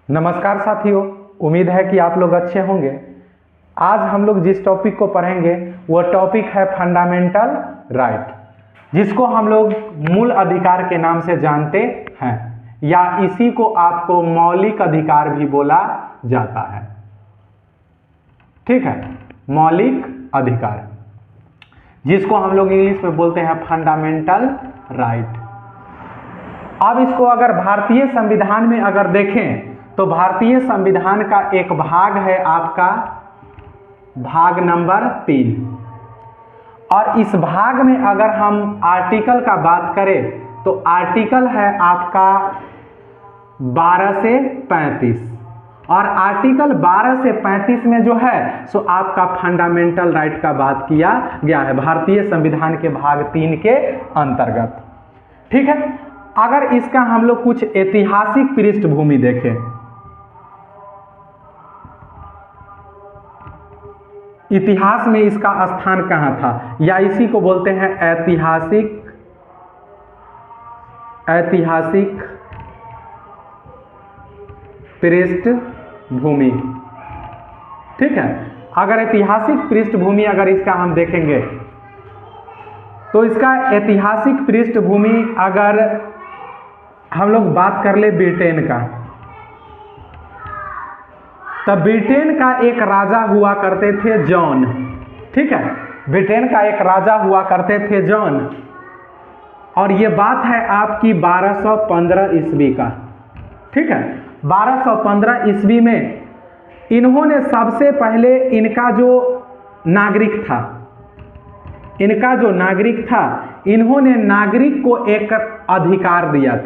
नमस्कार साथियों, उम्मीद है कि आप लोग अच्छे होंगे। आज हम लोग जिस टॉपिक को पढ़ेंगे वो टॉपिक है फंडामेंटल राइट, जिसको हम लोग मूल अधिकार के नाम से जानते हैं या इसी को आपको मौलिक अधिकार भी बोला जाता है। ठीक है, मौलिक अधिकार जिसको हम लोग इंग्लिश में बोलते हैं फंडामेंटल राइट। अब इसको अगर भारतीय संविधान में अगर देखें तो भारतीय संविधान का एक भाग है आपका भाग नंबर 3, और इस भाग में अगर हम आर्टिकल का बात करें तो आर्टिकल है आपका 12 से 35, और आर्टिकल 12 से 35 में जो है सो आपका फंडामेंटल राइट का बात किया गया है भारतीय संविधान के भाग 3 के अंतर्गत। ठीक है, अगर इसका हम लोग कुछ ऐतिहासिक पृष्ठभूमि देखें, इतिहास में इसका स्थान कहाँ था, या इसी को बोलते हैं ऐतिहासिक पृष्ठभूमि। ठीक है, अगर ऐतिहासिक पृष्ठभूमि अगर इसका हम देखेंगे तो इसका ऐतिहासिक पृष्ठभूमि अगर हम लोग बात कर ले ब्रिटेन का, तब ब्रिटेन का एक राजा हुआ करते थे जॉन। ठीक है, ब्रिटेन का एक राजा हुआ करते थे जॉन, और ये बात है आपकी 1215 ईस्वी का। ठीक है, 1215 ईस्वी में इन्होंने सबसे पहले इनका जो नागरिक था इन्होंने नागरिक को एक अधिकार दिया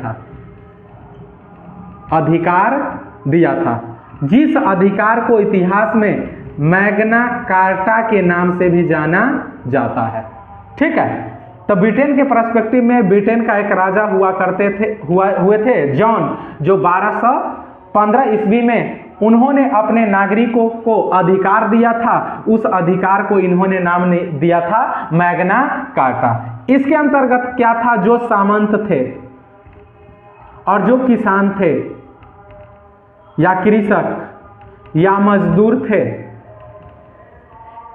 था, जिस अधिकार को इतिहास में मैग्ना कार्टा के नाम से भी जाना जाता है। ठीक है, तो ब्रिटेन के पर्सपेक्टिव में ब्रिटेन का एक राजा हुए थे जॉन, जो 1215 ईस्वी में उन्होंने अपने नागरिकों को अधिकार दिया था। उस अधिकार को इन्होंने नाम दिया था मैग्ना कार्टा। इसके अंतर्गत क्या था, जो सामंत थे और जो किसान थे या कृषक या मजदूर थे,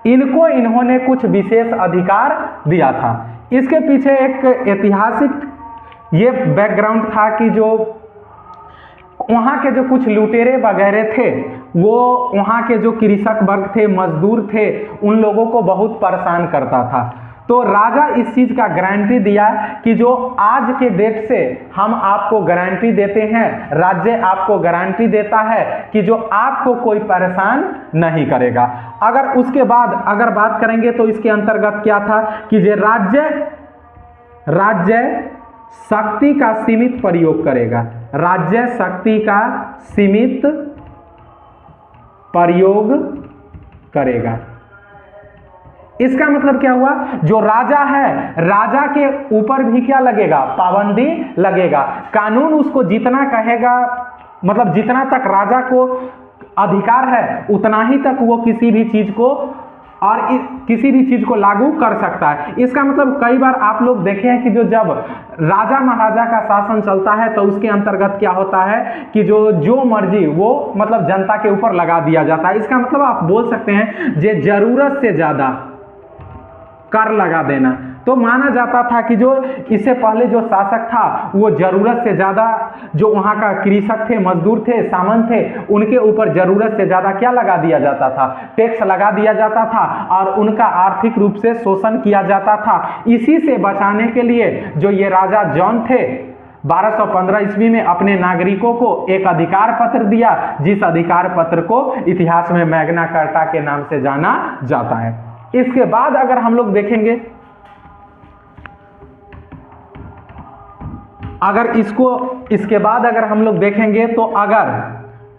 इनको इन्होंने कुछ विशेष अधिकार दिया था। इसके पीछे एक ऐतिहासिक ये बैकग्राउंड था कि जो वहाँ के जो कुछ लुटेरे वगैरह थे वो वहाँ के जो कृषक वर्ग थे, मजदूर थे, उन लोगों को बहुत परेशान करता था। तो राजा इस चीज का गारंटी दिया कि जो आज के डेट से हम आपको गारंटी देते हैं, राज्य आपको गारंटी देता है कि जो आपको कोई परेशान नहीं करेगा। अगर उसके बाद अगर बात करेंगे तो इसके अंतर्गत क्या था कि जो राज्य शक्ति का सीमित प्रयोग करेगा, राज्य शक्ति का सीमित प्रयोग करेगा। इसका मतलब क्या हुआ, जो राजा है राजा के ऊपर भी क्या लगेगा, पाबंदी लगेगा। कानून उसको जितना कहेगा, मतलब जितना तक राजा को अधिकार है उतना ही तक वो किसी भी चीज को लागू कर सकता है। इसका मतलब कई बार आप लोग देखे हैं कि जब राजा महाराजा का शासन चलता है तो उसके अंतर्गत क्या होता है कि जो मर्जी वो मतलब जनता के ऊपर लगा दिया जाता है। इसका मतलब आप बोल सकते हैं जे जरूरत से ज्यादा कर लगा देना। तो माना जाता था कि जो इससे पहले जो शासक था वो जरूरत से ज्यादा, जो वहाँ का कृषक थे, मजदूर थे, सामंत थे, उनके ऊपर जरूरत से ज्यादा क्या लगा दिया जाता था, टैक्स लगा दिया जाता था, और उनका आर्थिक रूप से शोषण किया जाता था। इसी से बचाने के लिए जो ये राजा जॉन थे 1215 ईस्वी में अपने नागरिकों को एक अधिकार पत्र दिया, जिस अधिकार पत्र को इतिहास में मैग्ना कार्टा के नाम से जाना जाता है। इसके बाद अगर हम लोग देखेंगे, इसके बाद अगर हम लोग देखेंगे तो अगर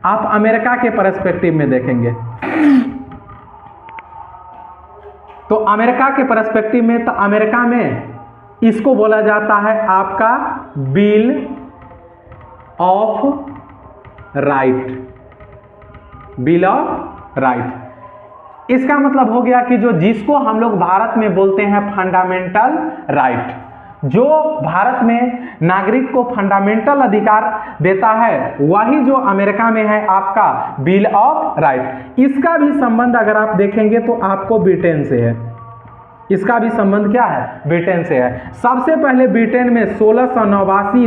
आप अमेरिका के पर्सपेक्टिव में देखेंगे तो अमेरिका के पर्सपेक्टिव में, तो अमेरिका में इसको बोला जाता है आपका बिल ऑफ राइट। इसका मतलब हो गया कि जिसको हम लोग भारत में बोलते हैं फंडामेंटल राइट, जो भारत में नागरिक को फंडामेंटल अधिकार देता है वही जो अमेरिका में है आपका बिल ऑफ राइट। इसका भी संबंध अगर आप देखेंगे तो आपको ब्रिटेन से है। इसका भी संबंध क्या है? ब्रिटेन से है। सबसे पहले ब्रिटेन में 1689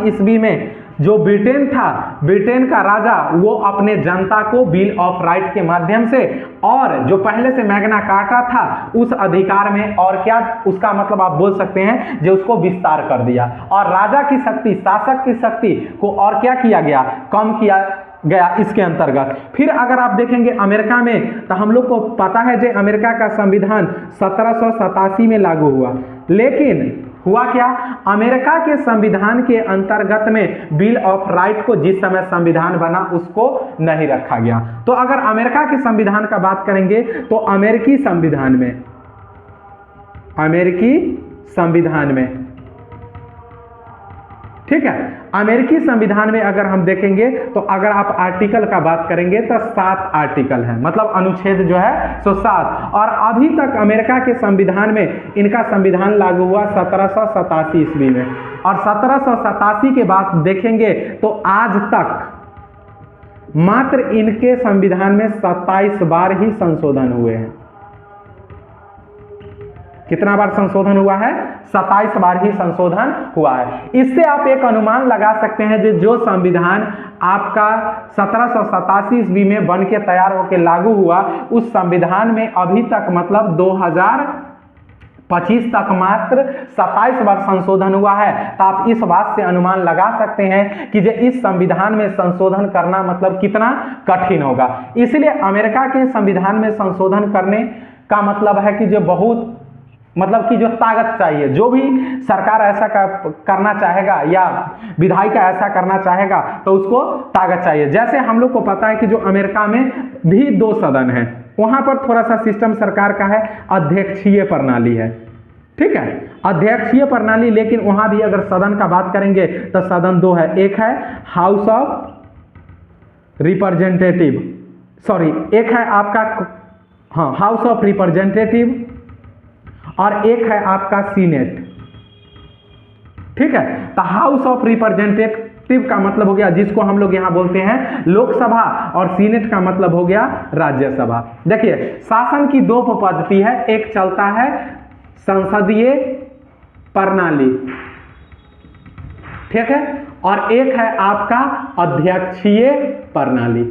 ईस्वी में जो ब्रिटेन था, ब्रिटेन का राजा वो अपने जनता को बिल ऑफ राइट के माध्यम से और जो पहले से मैग्ना कार्टा था उस अधिकार में और क्या उसका मतलब आप बोल सकते हैं जो उसको विस्तार कर दिया और राजा की शक्ति, शासक की शक्ति को और क्या किया गया? कम किया गया इसके अंतर्गत। फिर अगर आप देखेंगे अमेरिका में तो हम लोग को पता है जो अमेरिका का संविधान 1787 में लागू हुआ, लेकिन हुआ क्या? अमेरिका के संविधान के अंतर्गत में बिल ऑफ राइट को जिस समय संविधान बना उसको नहीं रखा गया। तो अगर अमेरिका के संविधान का बात करेंगे तो अमेरिकी संविधान में ठीक है, अमेरिकी संविधान में अगर हम देखेंगे तो अगर आप आर्टिकल का बात करेंगे तो 7 आर्टिकल है, मतलब अनुच्छेद जो है सो 7। और अभी तक अमेरिका के संविधान में इनका संविधान लागू हुआ 1787 ईस्वी में और 1787 के बाद देखेंगे तो आज तक मात्र इनके संविधान में 27 बार ही संशोधन हुए हैं। कितना बार संशोधन हुआ है? 27 बार ही संशोधन हुआ है। इससे आप एक अनुमान लगा सकते हैं जो संविधान आपका 1787 ईस्वी में बन के तैयार होकर लागू हुआ उस संविधान में अभी तक मतलब 2025 तक मात्र 27 बार संशोधन हुआ है। तो आप इस बात से अनुमान लगा सकते हैं कि जो इस संविधान में संशोधन करना मतलब कितना कठिन होगा। इसलिए अमेरिका के संविधान में संशोधन करने का मतलब है कि जो बहुत मतलब कि जो ताकत चाहिए, जो भी सरकार ऐसा करना चाहेगा या विधायिका ऐसा करना चाहेगा तो उसको ताकत चाहिए। जैसे हम लोग को पता है कि जो अमेरिका में भी 2 सदन है, वहां पर थोड़ा सा सिस्टम सरकार का है, अध्यक्षीय प्रणाली है, ठीक है, अध्यक्षीय प्रणाली। लेकिन वहां भी अगर सदन का बात करेंगे तो सदन 2 है, एक है हाउस ऑफ रिप्रेजेंटेटिव, एक है आपका हाउस ऑफ रिप्रेजेंटेटिव और एक है आपका सीनेट, ठीक है। तो हाउस ऑफ रिप्रेजेंटेटिव का मतलब हो गया जिसको हम लोग यहां बोलते हैं लोकसभा और सीनेट का मतलब हो गया राज्यसभा। देखिए शासन की 2 पद्धति है, एक चलता है संसदीय प्रणाली, ठीक है, और एक है आपका अध्यक्षीय प्रणाली।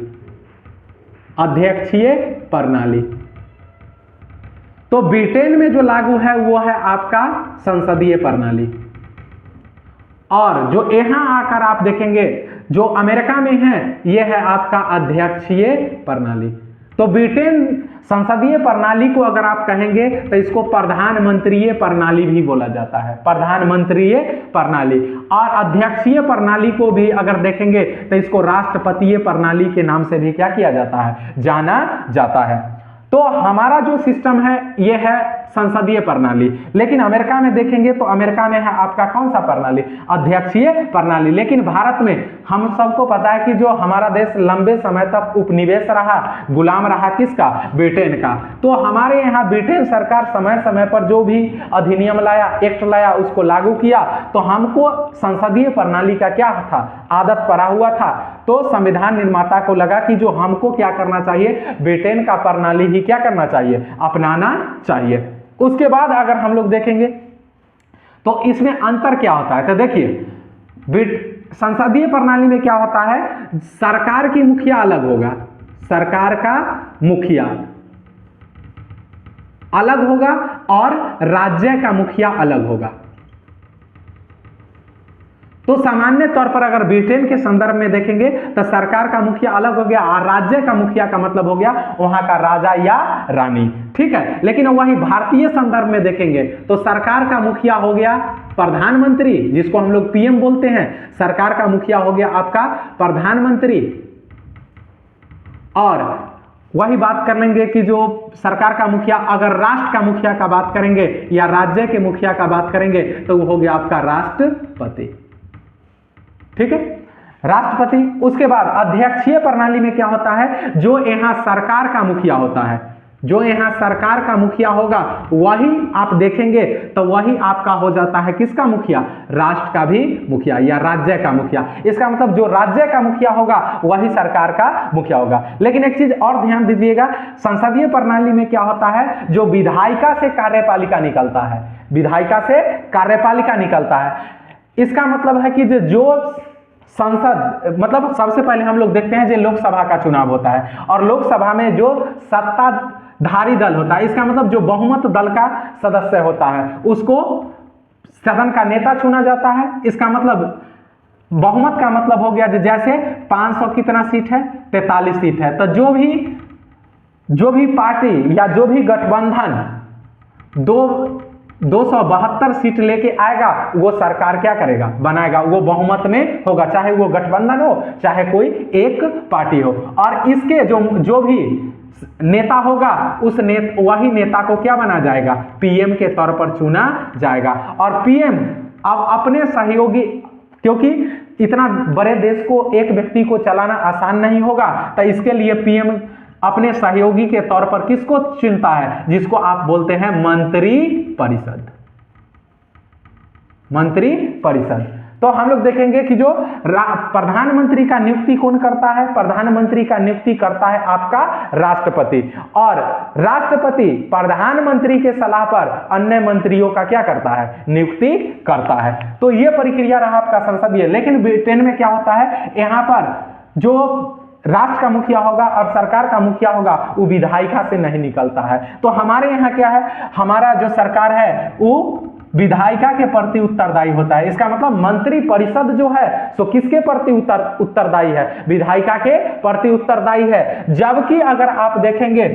तो ब्रिटेन में जो लागू है वो है आपका संसदीय प्रणाली और जो यहां आकर आप देखेंगे जो अमेरिका में है ये है आपका अध्यक्षीय प्रणाली। तो ब्रिटेन संसदीय प्रणाली को अगर आप कहेंगे तो इसको प्रधानमंत्रीय प्रणाली भी बोला जाता है, प्रधानमंत्रीय प्रणाली। और अध्यक्षीय प्रणाली को भी अगर देखेंगे तो इसको राष्ट्रपतीय प्रणाली के नाम से भी क्या किया जाता है? जाना जाता है। तो हमारा जो सिस्टम है ये है संसदीय प्रणाली, लेकिन अमेरिका में देखेंगे तो अमेरिका में है आपका कौन सा प्रणाली? अध्यक्षीय प्रणाली। लेकिन भारत में हम सबको पता है कि जो हमारा देश लंबे समय तक उपनिवेश रहा, गुलाम रहा किसका? ब्रिटेन का। तो हमारे यहाँ ब्रिटेन सरकार समय समय पर जो भी अधिनियम लाया, एक्ट लाया, उसको लागू किया। तो हमको संसदीय प्रणाली का क्या था? आदत पड़ा हुआ था। तो संविधान निर्माता को लगा कि जो हमको क्या करना चाहिए? ब्रिटेन का प्रणाली ही क्या करना चाहिए? अपनाना चाहिए। उसके बाद अगर हम लोग देखेंगे तो इसमें अंतर क्या होता है? तो देखिए संसदीय प्रणाली में क्या होता है? सरकार की मुखिया अलग होगा, सरकार का मुखिया अलग होगा और राज्य का मुखिया अलग होगा। तो सामान्य तौर पर अगर ब्रिटेन के संदर्भ में देखेंगे तो सरकार का मुखिया अलग हो गया और राज्य का मुखिया का मतलब हो गया वहां का राजा या रानी, ठीक है। लेकिन वही भारतीय संदर्भ में देखेंगे तो सरकार का मुखिया हो गया प्रधानमंत्री, जिसको हम लोग पीएम बोलते हैं। सरकार का मुखिया हो गया आपका प्रधानमंत्री। और वही बात कर लेंगे कि जो सरकार का मुखिया, अगर राष्ट्र का मुखिया का बात करेंगे या राज्य के मुखिया का बात करेंगे तो वो हो गया आपका राष्ट्रपति, ठीक है, राष्ट्रपति। उसके बाद अध्यक्षीय प्रणाली में क्या होता है? जो यहां सरकार का मुखिया होता है, जो यहाँ सरकार का मुखिया होगा वही आप देखेंगे तो वही आपका हो जाता है किसका मुखिया, राष्ट्र का भी मुखिया या राज्य का मुखिया। इसका मतलब जो राज्य का मुखिया होगा वही सरकार का मुखिया होगा। लेकिन एक चीज और ध्यान दीजिएगा, संसदीय प्रणाली में क्या होता है, जो विधायिका से कार्यपालिका निकलता है, विधायिका से कार्यपालिका निकलता है। इसका मतलब है कि जो संसद, मतलब सबसे पहले हम लोग देखते हैं जो लोकसभा का चुनाव होता है और लोकसभा में जो सत्ताधारी दल होता है, इसका मतलब जो बहुमत दल का सदस्य होता है उसको सदन का नेता चुना जाता है। इसका मतलब बहुमत का मतलब हो गया जैसे 500 कितना सीट है, 43 सीट है, तो जो भी पार्टी या जो भी गठबंधन 272 सीट लेके आएगा वो सरकार क्या करेगा, बनाएगा, वो बहुमत में होगा, चाहे वो गठबंधन हो चाहे कोई एक पार्टी हो। और इसके जो भी नेता होगा वही नेता को क्या बना जाएगा, पीएम के तौर पर चुना जाएगा। और पीएम अब अपने सहयोगी, क्योंकि इतना बड़े देश को एक व्यक्ति को चलाना आसान नहीं होगा, तो इसके लिए पीएम अपने सहयोगी के तौर पर किसको चुनता है, जिसको आप बोलते हैं मंत्री परिषद, मंत्री परिषद। तो हम लोग देखेंगे कि जो प्रधानमंत्री का नियुक्ति कौन करता है, प्रधानमंत्री का नियुक्ति करता है आपका राष्ट्रपति, और राष्ट्रपति प्रधानमंत्री के सलाह पर अन्य मंत्रियों का क्या करता है, नियुक्ति करता है। तो ये प्रक्रिया रहा आपका संसदीय। लेकिन ब्रिटेन में क्या होता है, यहाँ पर जो राष्ट्र का मुखिया होगा और सरकार का मुखिया होगा वो विधायिका से नहीं निकलता है। तो हमारे यहाँ क्या है, हमारा जो सरकार है वो विधायिका के प्रति उत्तरदायी होता है। इसका मतलब मंत्री परिषद जो है सो किसके प्रति उत्तरदायी है, विधायिका के प्रति उत्तरदायी है। जबकि अगर आप देखेंगे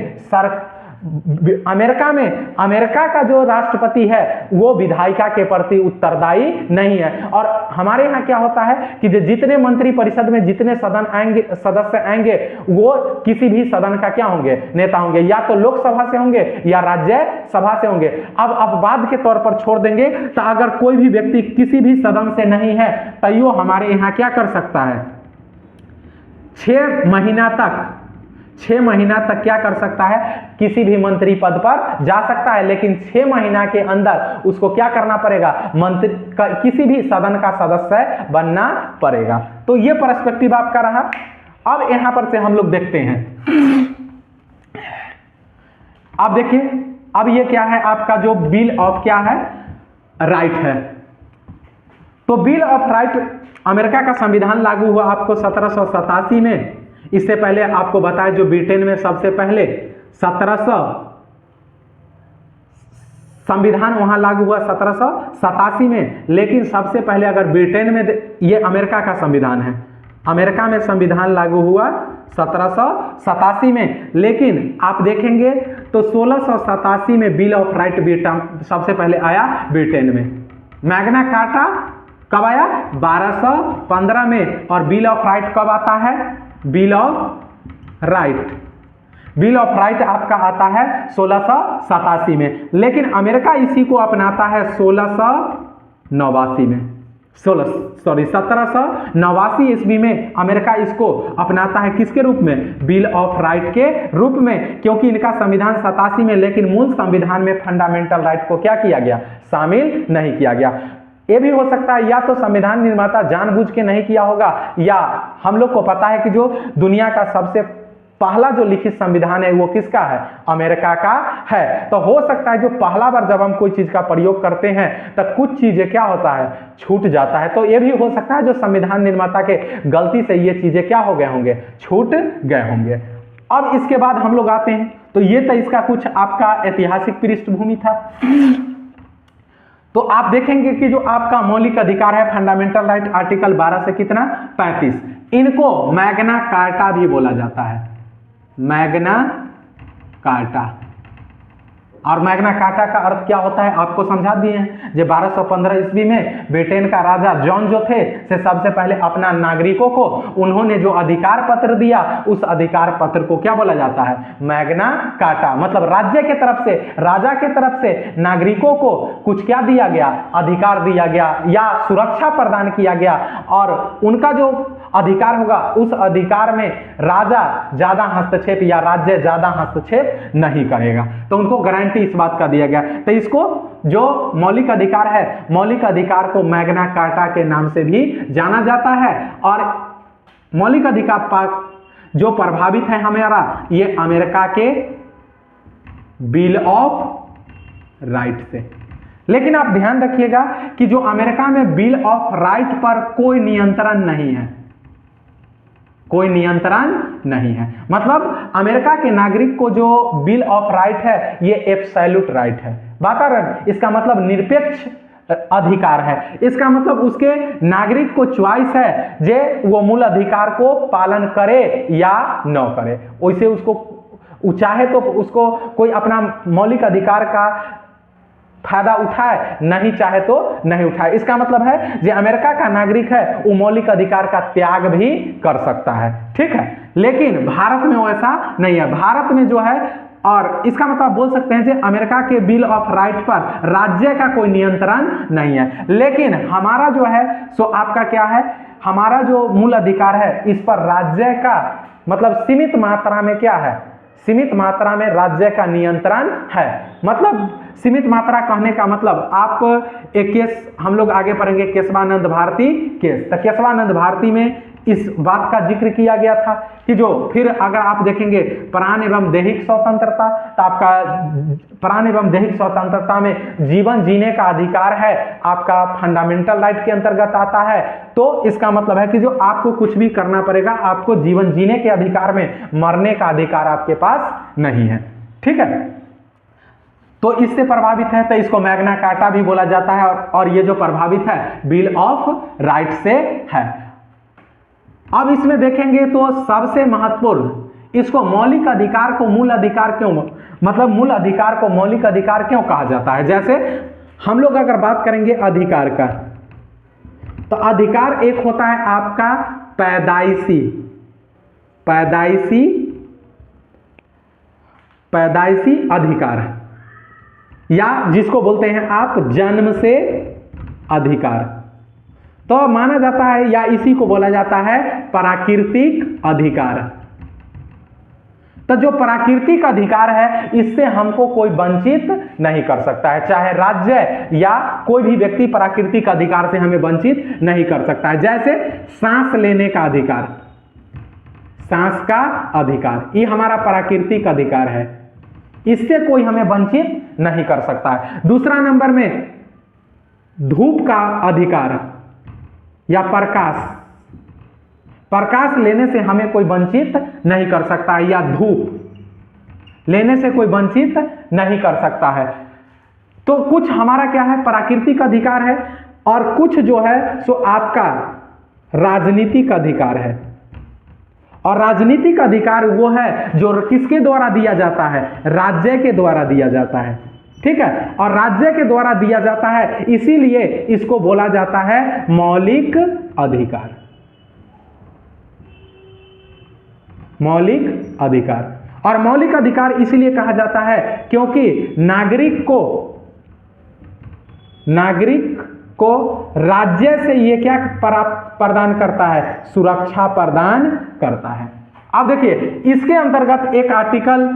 अमेरिका का जो राष्ट्रपति है वो विधायिका के प्रति उत्तरदायी नहीं है। और हमारे यहाँ क्या होता है कि जितने मंत्री परिषद में जितने सदस्य आएंगे वो किसी भी सदन का क्या होंगे, नेता होंगे, या तो लोकसभा से होंगे या राज्यसभा से होंगे। अब अपवाद के तौर पर छोड़ देंगे, तो अगर कोई भी व्यक्ति किसी भी सदन से नहीं है तो यो हमारे यहाँ क्या कर सकता है, 6 महीना तक क्या कर सकता है, किसी भी मंत्री पद पर जा सकता है। लेकिन 6 महीना के अंदर उसको क्या करना पड़ेगा, किसी भी सदन का सदस्य बनना पड़ेगा। तो ये पर्सपेक्टिव आपका रहा। अब यहां पर से हम लोग देखते हैं, अब देखिए, अब ये क्या है आपका जो बिल ऑफ क्या है, राइट है। तो बिल ऑफ राइट, अमेरिका का संविधान लागू हुआ आपको 1787 में। इससे पहले आपको बताया जो ब्रिटेन में सबसे पहले 1700 संविधान वहां लागू हुआ 1787 में। लेकिन सबसे पहले अगर ब्रिटेन में, ये अमेरिका का संविधान है, अमेरिका में संविधान लागू हुआ 1787 में। लेकिन आप देखेंगे तो 1687 में बिल ऑफ राइट सबसे पहले आया ब्रिटेन में। मैग्ना कार्टा कब आया, 1215 में। और बिल ऑफ राइट कब आता है, बिल ऑफ राइट आपका आता है 1687 में। लेकिन अमेरिका इसी को अपनाता है 1689 में, 1789 ईस्वी में अमेरिका इसको अपनाता है किसके रूप में, बिल ऑफ राइट के रूप में। क्योंकि इनका संविधान 87 में, लेकिन मूल संविधान में फंडामेंटल राइट को क्या किया गया, शामिल नहीं किया गया। ये भी हो सकता है या तो संविधान निर्माता जानबूझ के नहीं किया होगा, या हम लोग को पता है कि जो दुनिया का सबसे पहला जो लिखित संविधान है वो किसका है, अमेरिका का है। तो हो सकता है जो पहला बार जब हम कोई चीज का प्रयोग करते हैं तो कुछ चीजें क्या होता है, छूट जाता है। तो ये भी हो सकता है जो संविधान निर्माता के गलती से ये चीजें क्या हो गए होंगे, छूट गए होंगे। अब इसके बाद हम लोग आते हैं, तो ये तो इसका कुछ आपका ऐतिहासिक पृष्ठभूमि था। तो आप देखेंगे कि जो आपका मौलिक अधिकार है, फंडामेंटल राइट, आर्टिकल 12 से कितना, 35, इनको मैग्ना कार्टा भी बोला जाता है। मैग्ना कार्टा और मैग्ना कार्टा का अर्थ क्या होता है आपको समझा दिए हैं। जो 1215 ईस्वी में ब्रिटेन का राजा जॉन जो थे से सबसे पहले अपना नागरिकों को उन्होंने जो अधिकार पत्र दिया, उस अधिकार पत्र को क्या बोला जाता है, मैग्ना कार्टा। मतलब राज्य के तरफ से, राजा के तरफ से नागरिकों को कुछ क्या दिया गया, अधिकार दिया गया या सुरक्षा प्रदान किया गया, और उनका जो अधिकार होगा उस अधिकार में राजा ज्यादा हस्तक्षेप या राज्य ज्यादा हस्तक्षेप नहीं करेगा। तो उनको गारंटी इस बात का दिया गया। तो इसको जो मौलिक अधिकार है, मौलिक अधिकार को मैग्ना कार्टा के नाम से भी जाना जाता है। और मौलिक अधिकार जो प्रभावित है हमारा, ये अमेरिका के बिल ऑफ राइट से। लेकिन आप ध्यान रखिएगा कि जो अमेरिका में बिल ऑफ राइट पर कोई नियंत्रण नहीं है, कोई नियंत्रण नहीं है। मतलब अमेरिका के नागरिक को जो बिल ऑफ राइट है ये एब्सोल्यूट राइट है। बात आ रहा है, इसका मतलब निरपेक्ष अधिकार है। इसका मतलब उसके नागरिक को चॉइस है जे वो मूल अधिकार को पालन करे या न करे। वैसे उसको चाहे तो उसको कोई अपना मौलिक अधिकार का फायदा उठाए, नहीं चाहे तो नहीं उठाए। इसका मतलब है जो अमेरिका का नागरिक है वो मौलिक अधिकार का त्याग भी कर सकता है, ठीक है। लेकिन भारत में वैसा नहीं है। भारत में जो है, और इसका मतलब बोल सकते हैं कि अमेरिका के बिल ऑफ राइट पर राज्य का कोई नियंत्रण नहीं है। लेकिन हमारा जो है सो आपका क्या है, हमारा जो मूल अधिकार है इस पर राज्य का मतलब सीमित मात्रा में क्या है, सीमित मात्रा में राज्य का नियंत्रण है। मतलब सीमित मात्रा कहने का मतलब आप एक केस हम लोग आगे पढ़ेंगे, केशवानंद भारती केस। तो केशवानंद भारती में इस बात का जिक्र किया गया था कि जो फिर अगर आप देखेंगे प्राण एवं दैहिक स्वतंत्रता, तो आपका प्राण एवं दैहिक स्वतंत्रता में जीवन जीने का अधिकार है, आपका फंडामेंटल राइट के अंतर्गत आता है। तो इसका मतलब है कि जो आपको कुछ भी करना पड़ेगा, आपको जीवन जीने के अधिकार में, मरने का अधिकार आपके पास नहीं है, ठीक है। तो इससे प्रभावित है, तो इसको मैग्ना कार्टा भी बोला जाता है। और ये जो प्रभावित है बिल ऑफ राइट से है। अब इसमें देखेंगे तो सबसे महत्वपूर्ण, इसको मौलिक अधिकार को मूल अधिकार क्यों, मतलब मूल अधिकार को मौलिक अधिकार क्यों कहा जाता है। जैसे हम लोग अगर बात करेंगे अधिकार का, तो अधिकार एक होता है आपका पैदाइशी अधिकार, या जिसको बोलते हैं आप जन्म से अधिकार। तो माना जाता है या इसी को बोला जाता है प्राकृतिक अधिकार। तो जो प्राकृतिक अधिकार है इससे हमको कोई वंचित नहीं कर सकता है, चाहे राज्य या कोई भी व्यक्ति प्राकृतिक अधिकार से हमें वंचित नहीं कर सकता है। जैसे सांस लेने का अधिकार, सांस का अधिकार, ये हमारा प्राकृतिक अधिकार है, इससे कोई हमें वंचित नहीं कर सकता है। दूसरा नंबर में धूप का अधिकार या प्रकाश लेने से हमें कोई वंचित नहीं कर सकता है, या धूप लेने से कोई वंचित नहीं कर सकता है। तो कुछ हमारा क्या है, प्राकृतिक अधिकार है, और कुछ जो है सो आपका राजनीतिक अधिकार है। और राजनीतिक अधिकार वो है जो किसके द्वारा दिया जाता है, राज्य के द्वारा दिया जाता है, ठीक है। और राज्य के द्वारा दिया जाता है, इसीलिए इसको बोला जाता है मौलिक अधिकार, मौलिक अधिकार। और मौलिक अधिकार इसलिए कहा जाता है क्योंकि नागरिक को राज्य से ये क्या प्रदान करता है, सुरक्षा प्रदान करता है। अब देखिए इसके अंतर्गत एक आर्टिकल,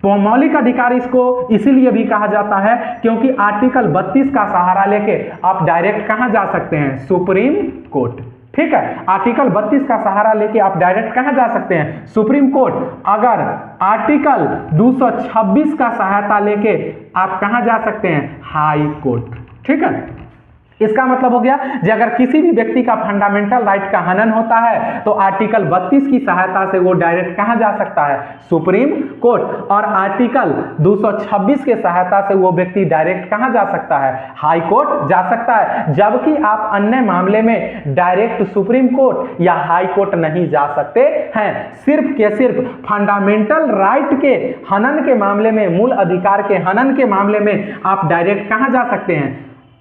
मौलिक अधिकार इसको इसीलिए भी कहा जाता है क्योंकि आर्टिकल 32 का सहारा लेके आप डायरेक्ट कहां जा सकते हैं, सुप्रीम कोर्ट, ठीक है। आर्टिकल 32 का सहारा लेके आप डायरेक्ट कहां जा सकते हैं, सुप्रीम कोर्ट। अगर आर्टिकल 226 का सहायता लेके आप कहां जा सकते हैं, हाई कोर्ट, ठीक है। इसका मतलब हो गया कि अगर किसी भी व्यक्ति का फंडामेंटल राइट का हनन होता है तो आर्टिकल 32 की सहायता से वो डायरेक्ट कहां जा सकता है, सुप्रीम कोर्ट, और आर्टिकल 226 के सहायता से वो व्यक्ति डायरेक्ट कहां जा सकता है, हाई कोर्ट जा सकता है। जबकि आप अन्य मामले में डायरेक्ट सुप्रीम कोर्ट या हाई कोर्ट नहीं जा सकते हैं। सिर्फ के सिर्फ फंडामेंटल राइट के हनन के मामले में, मूल अधिकार के हनन के मामले में आप डायरेक्ट कहां जा सकते हैं,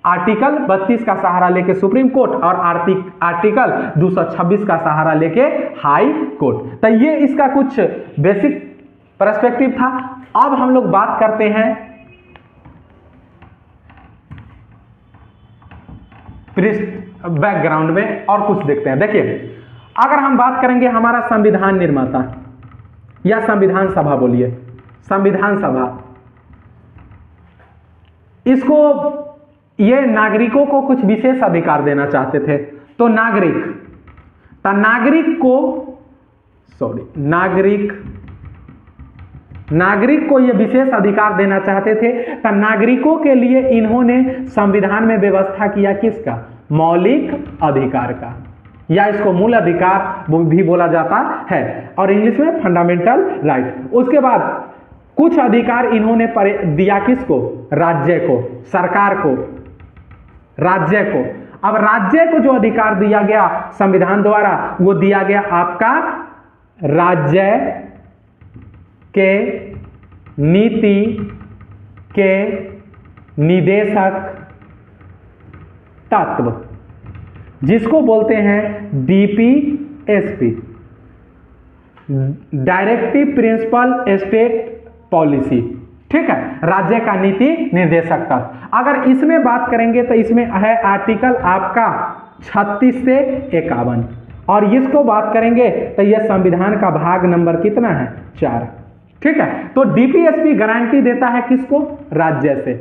आर्टिकल 32 का सहारा लेके सुप्रीम कोर्ट और आर्टिकल 226 का सहारा लेके हाई कोर्ट। तो ये इसका कुछ बेसिक पर्सपेक्टिव था। अब हम लोग बात करते हैं बैकग्राउंड में और कुछ देखते हैं। देखिए, अगर हम बात करेंगे हमारा संविधान निर्माता या संविधान सभा, बोलिए संविधान सभा, इसको ये नागरिकों को कुछ विशेष अधिकार देना चाहते थे। तो नागरिक को ये विशेष अधिकार देना चाहते थे। तो नागरिकों के लिए इन्होंने संविधान में व्यवस्था किया किसका, मौलिक अधिकार का, या इसको मूल अधिकार भी बोला जाता है और इंग्लिश में फंडामेंटल राइट। उसके बाद कुछ अधिकार इन्होंने दिया किसको, राज्य को, सरकार को, राज्य को। अब राज्य को जो अधिकार दिया गया संविधान द्वारा, वो दिया गया आपका राज्य के नीति के निदेशक तत्व, जिसको बोलते हैं DPSP, directive principle state policy. ठीक है, राज्य का नीति निर्देशक तत्व। अगर इसमें बात करेंगे तो इसमें है आर्टिकल आपका 36 से 51, और इसको बात करेंगे तो यह संविधान का भाग नंबर कितना है, 4। ठीक है, तो डीपीएसपी गारंटी देता है किसको, राज्य से।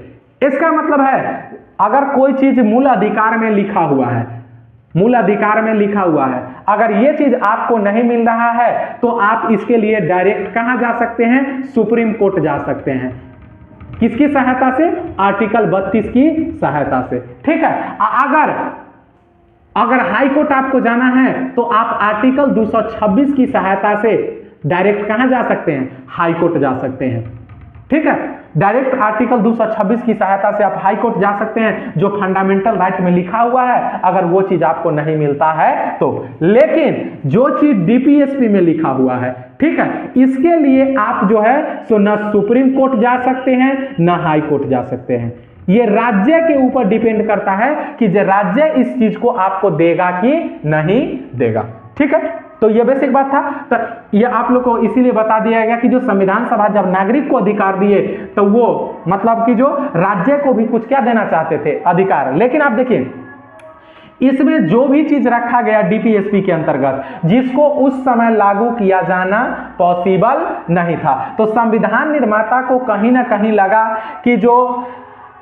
इसका मतलब है अगर कोई चीज मूल अधिकार में लिखा हुआ है, मूल अधिकार में लिखा हुआ है, अगर ये चीज आपको नहीं मिल रहा है तो आप इसके लिए डायरेक्ट कहां जा सकते हैं, सुप्रीम कोर्ट जा सकते हैं। किसकी सहायता से, आर्टिकल 32 की सहायता से। ठीक है, अगर हाई कोर्ट आपको जाना है तो आप आर्टिकल 226 की सहायता से डायरेक्ट कहां जा सकते हैं, हाई कोर्ट जा सकते हैं। ठीक है, डायरेक्ट आर्टिकल 226 की सहायता से आप हाई कोर्ट जा सकते हैं, जो फंडामेंटल राइट में लिखा हुआ है, अगर वो चीज आपको नहीं मिलता है तो। लेकिन जो चीज डीपीएसपी में लिखा हुआ है, ठीक है, इसके लिए आप जो है सो न सुप्रीम कोर्ट जा सकते हैं न हाई कोर्ट जा सकते हैं। ये राज्य के ऊपर डिपेंड करता है कि जो राज्य इस चीज को आपको देगा कि नहीं देगा। ठीक है, तो ये बेसिक बात था। तो ये आप लोग को इसीलिए बता दिया गया कि जो संविधान सभा जब नागरिक को अधिकार दिए तो वो मतलब कि जो राज्य को भी कुछ क्या देना चाहते थे, अधिकार। लेकिन आप देखिए इसमें जो भी चीज रखा गया डीपीएसपी के अंतर्गत, जिसको उस समय लागू किया जाना पॉसिबल नहीं था, तो संविधान निर्माता को कहीं ना कहीं लगा कि जो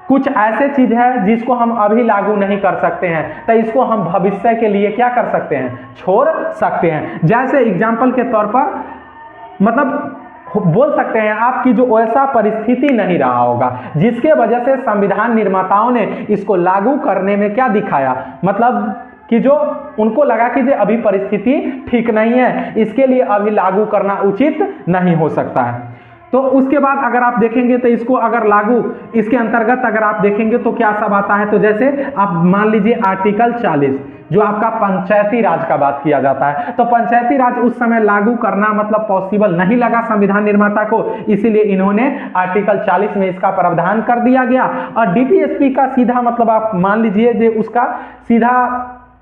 कुछ ऐसे चीज है जिसको हम अभी लागू नहीं कर सकते हैं, तो इसको हम भविष्य के लिए क्या कर सकते हैं, छोड़ सकते हैं। जैसे एग्जाम्पल के तौर पर मतलब बोल सकते हैं आप कि जो ऐसा परिस्थिति नहीं रहा होगा जिसके वजह से संविधान निर्माताओं ने इसको लागू करने में क्या दिखाया, मतलब कि जो उनको लगा कि जो अभी परिस्थिति ठीक नहीं है, इसके लिए अभी लागू करना उचित नहीं हो सकता है। तो उसके बाद अगर आप देखेंगे तो इसको अगर लागू, इसके अंतर्गत अगर आप देखेंगे तो क्या सब आता है, तो जैसे आप मान लीजिए आर्टिकल 40 जो आपका पंचायती राज का बात किया जाता है, तो पंचायती राज उस समय लागू करना मतलब पॉसिबल नहीं लगा संविधान निर्माता को, इसीलिए इन्होंने आर्टिकल 40 में इसका प्रावधान कर दिया गया। और डीपीएसपी का सीधा मतलब आप मान लीजिए जो उसका सीधा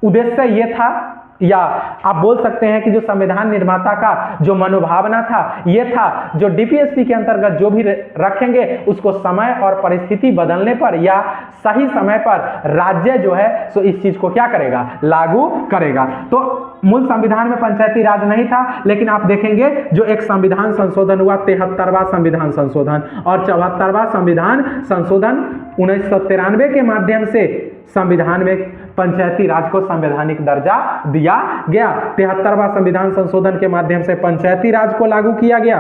उद्देश्य ये था, या आप बोल सकते हैं कि जो संविधान निर्माता का जो मनोभावना था ये था, जो डीपीएसपी के अंतर्गत जो भी रखेंगे उसको समय और परिस्थिति बदलने पर या सही समय पर राज्य जो है सो इस चीज को क्या करेगा, लागू करेगा। तो मूल संविधान में पंचायती राज नहीं था, लेकिन आप देखेंगे जो एक संविधान संशोधन हुआ 73वां संविधान संशोधन और 74वां संविधान संशोधन 1993 के माध्यम से संविधान में पंचायती राज को संवैधानिक दर्जा दिया गया। 73वां संविधान संशोधन के माध्यम से पंचायती राज को लागू किया गया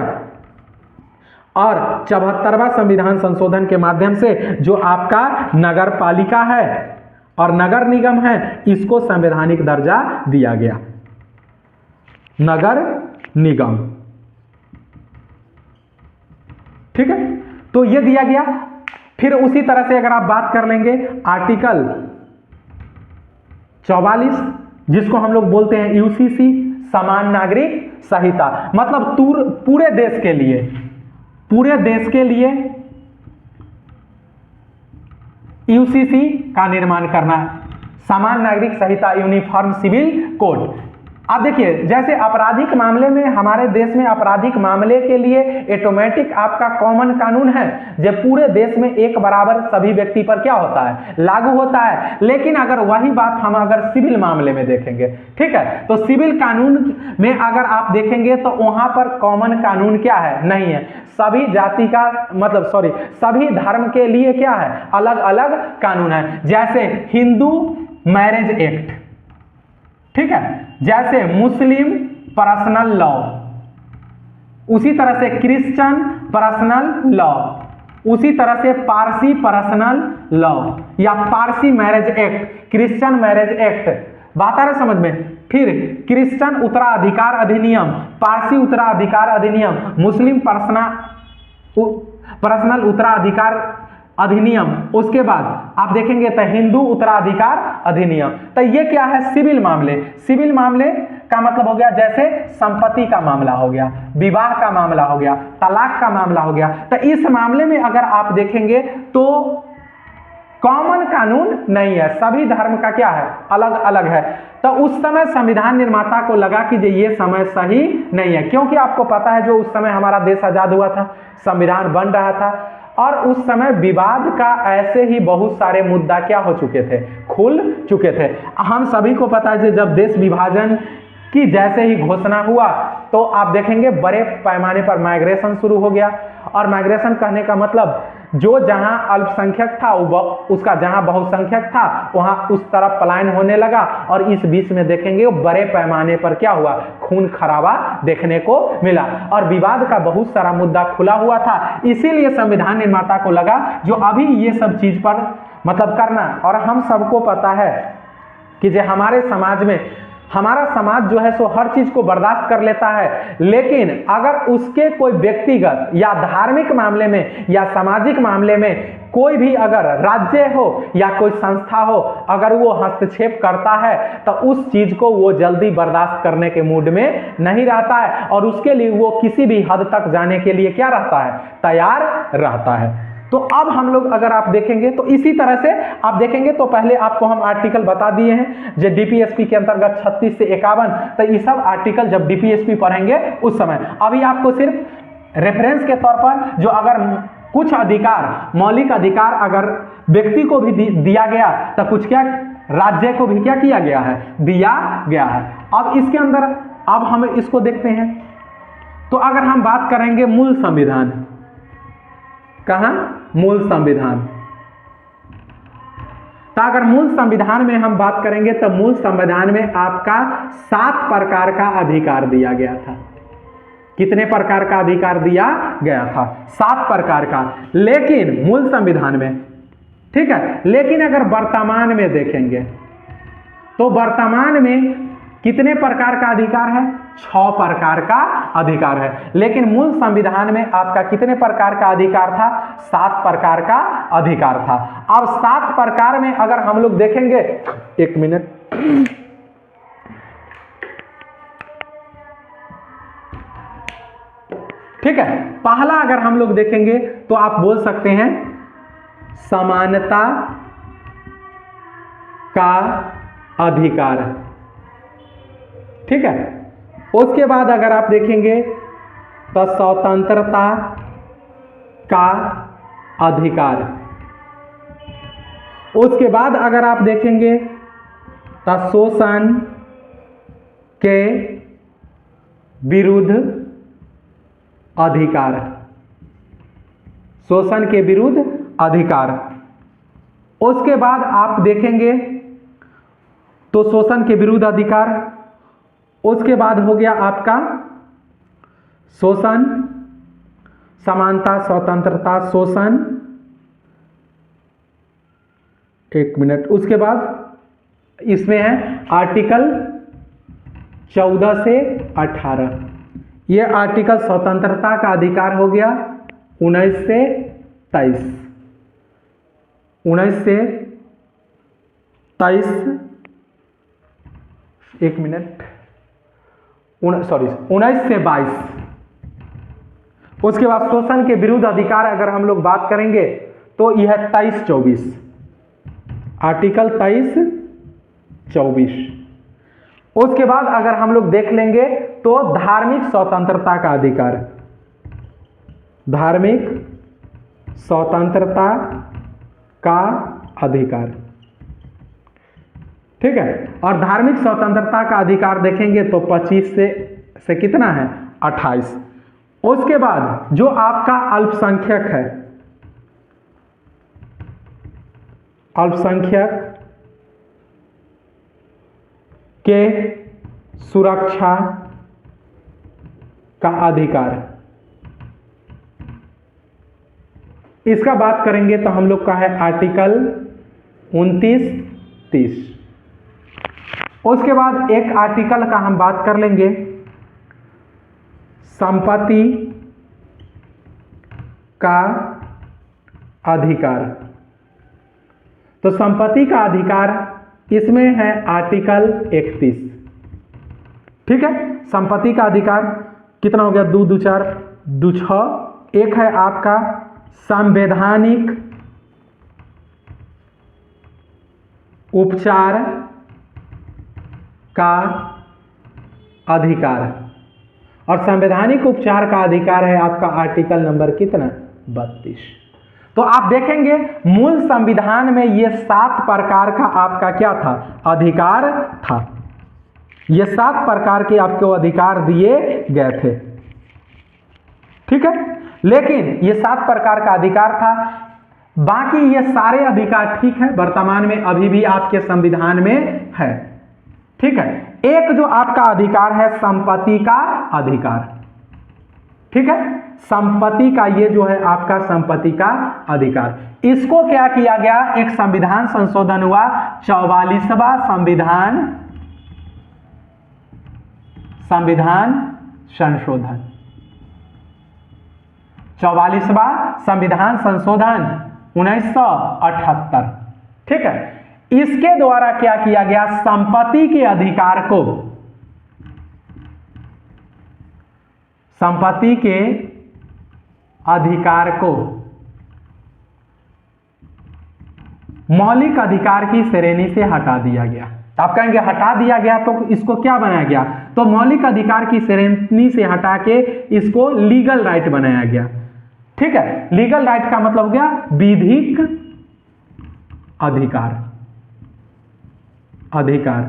और 74वां संविधान संशोधन के माध्यम से जो आपका नगर पालिका है और नगर निगम है इसको संवैधानिक दर्जा दिया गया, नगर निगम। ठीक है, तो ये दिया गया। फिर उसी तरह से अगर आप बात कर लेंगे आर्टिकल 44 जिसको हम लोग बोलते हैं यूसीसी, समान नागरिक संहिता, मतलब पूरे देश के लिए, पूरे देश के लिए यूसीसी का निर्माण करना है, समान नागरिक संहिता, यूनिफॉर्म सिविल कोड। अब देखिए जैसे आपराधिक मामले में हमारे देश में आपराधिक मामले के लिए ऑटोमेटिक आपका कॉमन कानून है, जब पूरे देश में एक बराबर सभी व्यक्ति पर क्या होता है, लागू होता है। लेकिन अगर वही बात हम अगर सिविल मामले में देखेंगे, ठीक है, तो सिविल कानून में अगर आप देखेंगे तो वहां पर कॉमन कानून क्या है, नहीं है। सभी जाति का मतलब सभी धर्म के लिए क्या है, अलग अलग कानून है। जैसे हिंदू मैरिज एक्ट, ठीक है, जैसे मुस्लिम पर्सनल लॉ, उसी तरह से क्रिश्चियन पर्सनल लॉ, उसी तरह से पारसी पर्सनल लॉ या Parsi marriage act, Christian marriage act, बात आ रहा समझ में। फिर क्रिश्चियन उत्तराधिकार अधिनियम, पारसी उत्तराधिकार अधिनियम, मुस्लिम पर्सनल उत्तराधिकार अधिनियम, उसके बाद आप देखेंगे तो हिंदू उत्तराधिकार अधिनियम। तो ये क्या है, सिविल मामले। सिविल मामले का मतलब हो गया जैसे संपत्ति का मामला हो गया, विवाह का मामला हो गया, तलाक का मामला हो गया। तो इस मामले में अगर आप देखेंगे तो कॉमन कानून नहीं है, सभी धर्म का क्या है, अलग अलग है। तो उस समय संविधान निर्माता को लगा कि ये समय सही नहीं है, क्योंकि आपको पता है जो उस समय हमारा देश आजाद हुआ था, संविधान बन रहा था, और उस समय विवाद का ऐसे ही बहुत सारे मुद्दा क्या हो चुके थे, खुल चुके थे। हम सभी को पता है जब देश विभाजन की जैसे ही घोषणा हुआ तो आप देखेंगे बड़े पैमाने पर माइग्रेशन शुरू हो गया। और माइग्रेशन कहने का मतलब जो जहां अल्पसंख्यक था उसका जहां बहुसंख्यक था वहां उस तरफ पलायन होने लगा। और इस बीच में देखेंगे बड़े पैमाने पर क्या हुआ, खून खराबा देखने को मिला और विवाद का बहुत सारा मुद्दा खुला हुआ था। इसीलिए संविधान निर्माता को लगा जो अभी ये सब चीज पर मतलब करना। और हम सबको पता है कि जो हमारे समाज में, हमारा समाज जो है सो हर चीज को बर्दाश्त कर लेता है, लेकिन अगर उसके कोई व्यक्तिगत या धार्मिक मामले में या सामाजिक मामले में कोई भी अगर राज्य हो या कोई संस्था हो अगर वो हस्तक्षेप करता है तो उस चीज को वो जल्दी बर्दाश्त करने के मूड में नहीं रहता है और उसके लिए वो किसी भी हद तक जाने के लिए क्या रहता है, तैयार रहता है। तो अब हम लोग अगर आप देखेंगे तो इसी तरह से आप देखेंगे तो पहले आपको हम आर्टिकल बता दिए हैं जो डीपीएसपी के अंतर्गत 36 से 51, तो ये सब आर्टिकल जब डीपीएसपी पढ़ेंगे उस समय। अभी आपको सिर्फ रेफरेंस के तौर पर जो अगर कुछ अधिकार, मौलिक अधिकार अगर व्यक्ति को भी दिया गया तो कुछ क्या राज्य को भी क्या किया गया है, दिया गया है। अब इसके अंदर अब हम इसको देखते हैं। तो अगर हम बात करेंगे मूल संविधान, कहां, मूल संविधान, तो अगर मूल संविधान में हम बात करेंगे तो मूल संविधान में आपका 7 प्रकार का अधिकार दिया गया था। कितने प्रकार का अधिकार दिया गया था, 7 प्रकार का, लेकिन मूल संविधान में, ठीक है। लेकिन अगर वर्तमान में देखेंगे तो वर्तमान में कितने प्रकार का अधिकार है, 6 प्रकार का अधिकार है। लेकिन मूल संविधान में आपका कितने प्रकार का अधिकार था, 7 प्रकार का अधिकार था। अब 7 प्रकार में अगर हम लोग देखेंगे, एक मिनट, ठीक है। पहला अगर हम लोग देखेंगे तो आप बोल सकते हैं समानता का अधिकार, ठीक है। उसके बाद अगर आप देखेंगे तो स्वतंत्रता का अधिकार, उसके बाद अगर आप देखेंगे तो शोषण के विरुद्ध अधिकार, शोषण के विरुद्ध अधिकार। उसके बाद आप देखेंगे तो शोषण के विरुद्ध अधिकार, उसके बाद हो गया आपका शोषण, समानता, स्वतंत्रता, शोषण एक मिनट, उसके बाद इसमें है आर्टिकल 14 से 18, ये आर्टिकल स्वतंत्रता का अधिकार हो गया 19 से 23, 19 से 23, एक मिनट, 19 से 22। उसके बाद शोषण के विरुद्ध अधिकार अगर हम लोग बात करेंगे तो यह 23-24, आर्टिकल 23-24। उसके बाद अगर हम लोग देख लेंगे तो धार्मिक स्वतंत्रता का अधिकार, धार्मिक स्वतंत्रता का अधिकार, ठीक है। और धार्मिक स्वतंत्रता का अधिकार देखेंगे तो 25 से कितना है 28। उसके बाद जो आपका अल्पसंख्यक है, अल्पसंख्यक के सुरक्षा का अधिकार, इसका बात करेंगे तो हम लोग का है आर्टिकल 29-30। उसके बाद एक आर्टिकल का हम बात कर लेंगे संपत्ति का अधिकार। तो संपत्ति का अधिकार इसमें है आर्टिकल 31, ठीक है। संपत्ति का अधिकार कितना हो गया, 2 2 4 2 6। एक है आपका संवैधानिक उपचार का अधिकार, और संवैधानिक उपचार का अधिकार है आपका आर्टिकल नंबर कितना 32। तो आप देखेंगे मूल संविधान में ये 7 प्रकार का आपका क्या था, अधिकार था। ये 7 प्रकार के आपको अधिकार दिए गए थे, ठीक है। लेकिन ये 7 प्रकार का अधिकार था, बाकी ये सारे अधिकार ठीक है वर्तमान में अभी भी आपके संविधान में है, ठीक है। एक जो आपका अधिकार है संपत्ति का अधिकार, ठीक है। संपत्ति का ये जो है आपका संपत्ति का अधिकार, इसको क्या किया गया, एक संविधान संशोधन हुआ 44वां संविधान संशोधन, 44वां संविधान संशोधन 1978, ठीक है। इसके द्वारा क्या किया गया, संपत्ति के अधिकार को, संपत्ति के अधिकार को मौलिक अधिकार की श्रेणी से हटा दिया गया। आप कहेंगे हटा दिया गया तो इसको क्या बनाया गया, तो मौलिक अधिकार की श्रेणी से हटा के इसको लीगल राइट बनाया गया, ठीक है। लीगल राइट का मतलब हो गया विधिक अधिकार, अधिकार,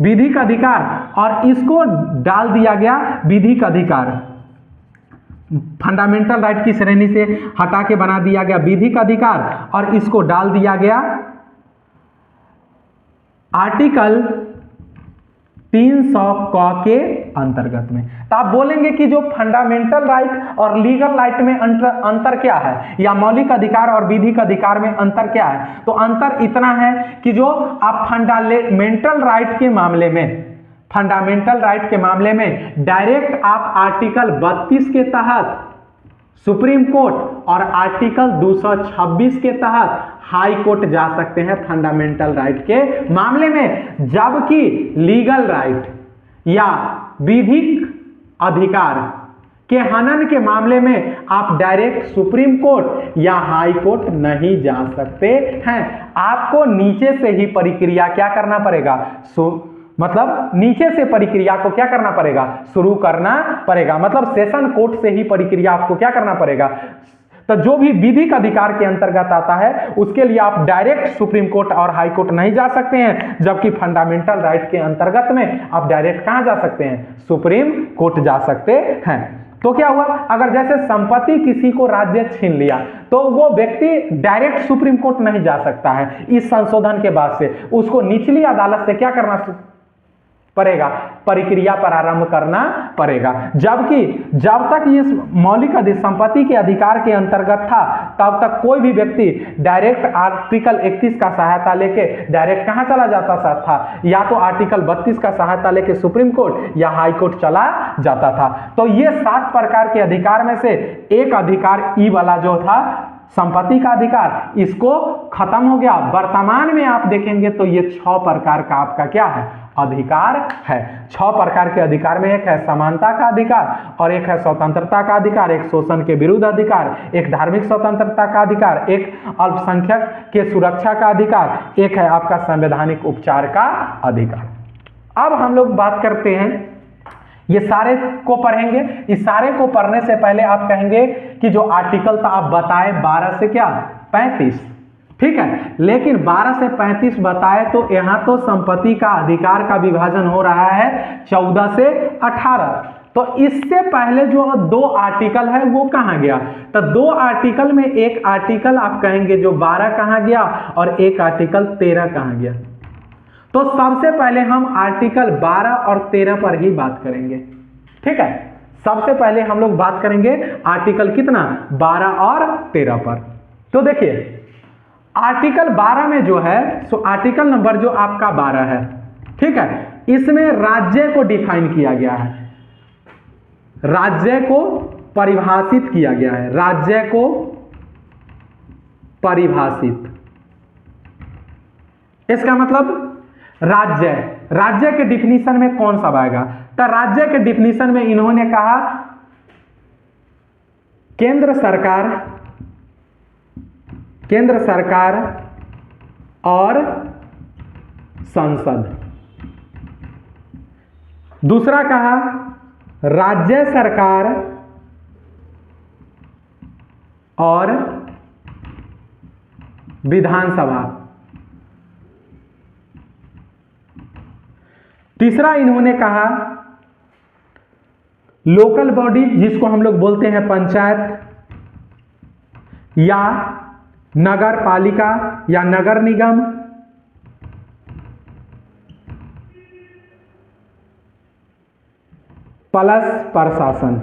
विधिक अधिकार, और इसको डाल दिया गया विधिक अधिकार, फंडामेंटल राइट की श्रेणी से हटा के बना दिया गया विधिक अधिकार, और इसको डाल दिया गया आर्टिकल 300 क के अंतर्गत में। तो आप बोलेंगे कि जो फंडामेंटल राइट और लीगल राइट में अंतर क्या है, या मौलिक अधिकार और विधिक अधिकार में अंतर क्या है, तो अंतर इतना है कि जो आप फंडामेंटल राइट के मामले में, फंडामेंटल राइट के मामले में डायरेक्ट आप आर्टिकल 32 के तहत सुप्रीम कोर्ट और आर्टिकल 226 के तहत हाई कोर्ट जा सकते हैं फंडामेंटल राइट के मामले में, जबकि लीगल राइट या विधिक अधिकार के हनन के मामले में आप डायरेक्ट सुप्रीम कोर्ट या हाई कोर्ट नहीं जा सकते हैं। आपको नीचे से ही प्रक्रिया क्या करना पड़ेगा, मतलब नीचे से प्रक्रिया को क्या करना पड़ेगा, शुरू करना पड़ेगा। मतलब सेशन कोर्ट से ही प्रक्रिया आपको क्या करना पड़ेगा। तो जो भी विधिक अधिकार के अंतर्गत आता है उसके लिए आप डायरेक्ट सुप्रीम कोर्ट और हाई कोर्ट नहीं जा सकते हैं, जबकि फंडामेंटल राइट के अंतर्गत में आप डायरेक्ट कहां जा सकते हैं, सुप्रीम कोर्ट जा सकते हैं। तो क्या हुआ, अगर जैसे संपत्ति किसी को राज्य छीन लिया तो वो व्यक्ति डायरेक्ट सुप्रीम कोर्ट नहीं जा सकता है। इस संशोधन के बाद से उसको निचली अदालत से क्या करना पड़ेगा, प्रक्रिया प्रारंभ करना पड़ेगा। जबकि जब तक ये मौलिक संपत्ति के अधिकार के अंतर्गत था तब तक कोई भी व्यक्ति डायरेक्ट आर्टिकल 31 का सहायता लेके डायरेक्ट कहां चला जाता था, या तो आर्टिकल 32 का सहायता लेके सुप्रीम कोर्ट या हाई कोर्ट चला जाता था। तो ये 7 प्रकार के अधिकार में से एक अधिकार ई वाला जो था संपत्ति का अधिकार, इसको खत्म हो गया। वर्तमान में आप देखेंगे तो ये 6 प्रकार का आपका क्या है, अधिकार है। 6 प्रकार के अधिकार में एक है समानता का अधिकार, और एक है स्वतंत्रता का अधिकार, एक शोषण के विरुद्ध अधिकार, एक धार्मिक स्वतंत्रता का अधिकार, एक अल्पसंख्यक के सुरक्षा का अधिकार, एक है आपका संवैधानिक उपचार का अधिकार। अब हम लोग बात करते हैं, ये सारे को पढ़ेंगे। इस सारे को पढ़ने से पहले आप कहेंगे कि जो आर्टिकल था आप बताए 12 से क्या 35, ठीक है, लेकिन 12 से 35 बताए तो यहां तो संपत्ति का अधिकार का विभाजन हो रहा है 14 से 18। तो इससे पहले जो 2 आर्टिकल है वो कहां गया, तो 2 आर्टिकल में एक आर्टिकल आप कहेंगे जो 12 कहां गया और एक आर्टिकल 13 कहां गया। तो सबसे पहले हम आर्टिकल 12 और 13 पर ही बात करेंगे, ठीक है। सबसे पहले हम लोग बात करेंगे आर्टिकल कितना, 12 और 13 पर। तो देखिए आर्टिकल 12 में जो है, सो आर्टिकल नंबर जो आपका 12 है, ठीक है, इसमें राज्य को डिफाइन किया गया है, राज्य को परिभाषित किया गया है, राज्य को परिभाषित। इसका मतलब राज्य के डिफिनीशन में कौन सा आएगा, तो राज्य के डिफिनीशन में इन्होंने कहा केंद्र सरकार और संसद। दूसरा कहा राज्य सरकार और विधानसभा। तीसरा इन्होंने कहा लोकल बॉडी, जिसको हम लोग बोलते हैं पंचायत या नगर पालिका या नगर निगम, प्लस प्रशासन।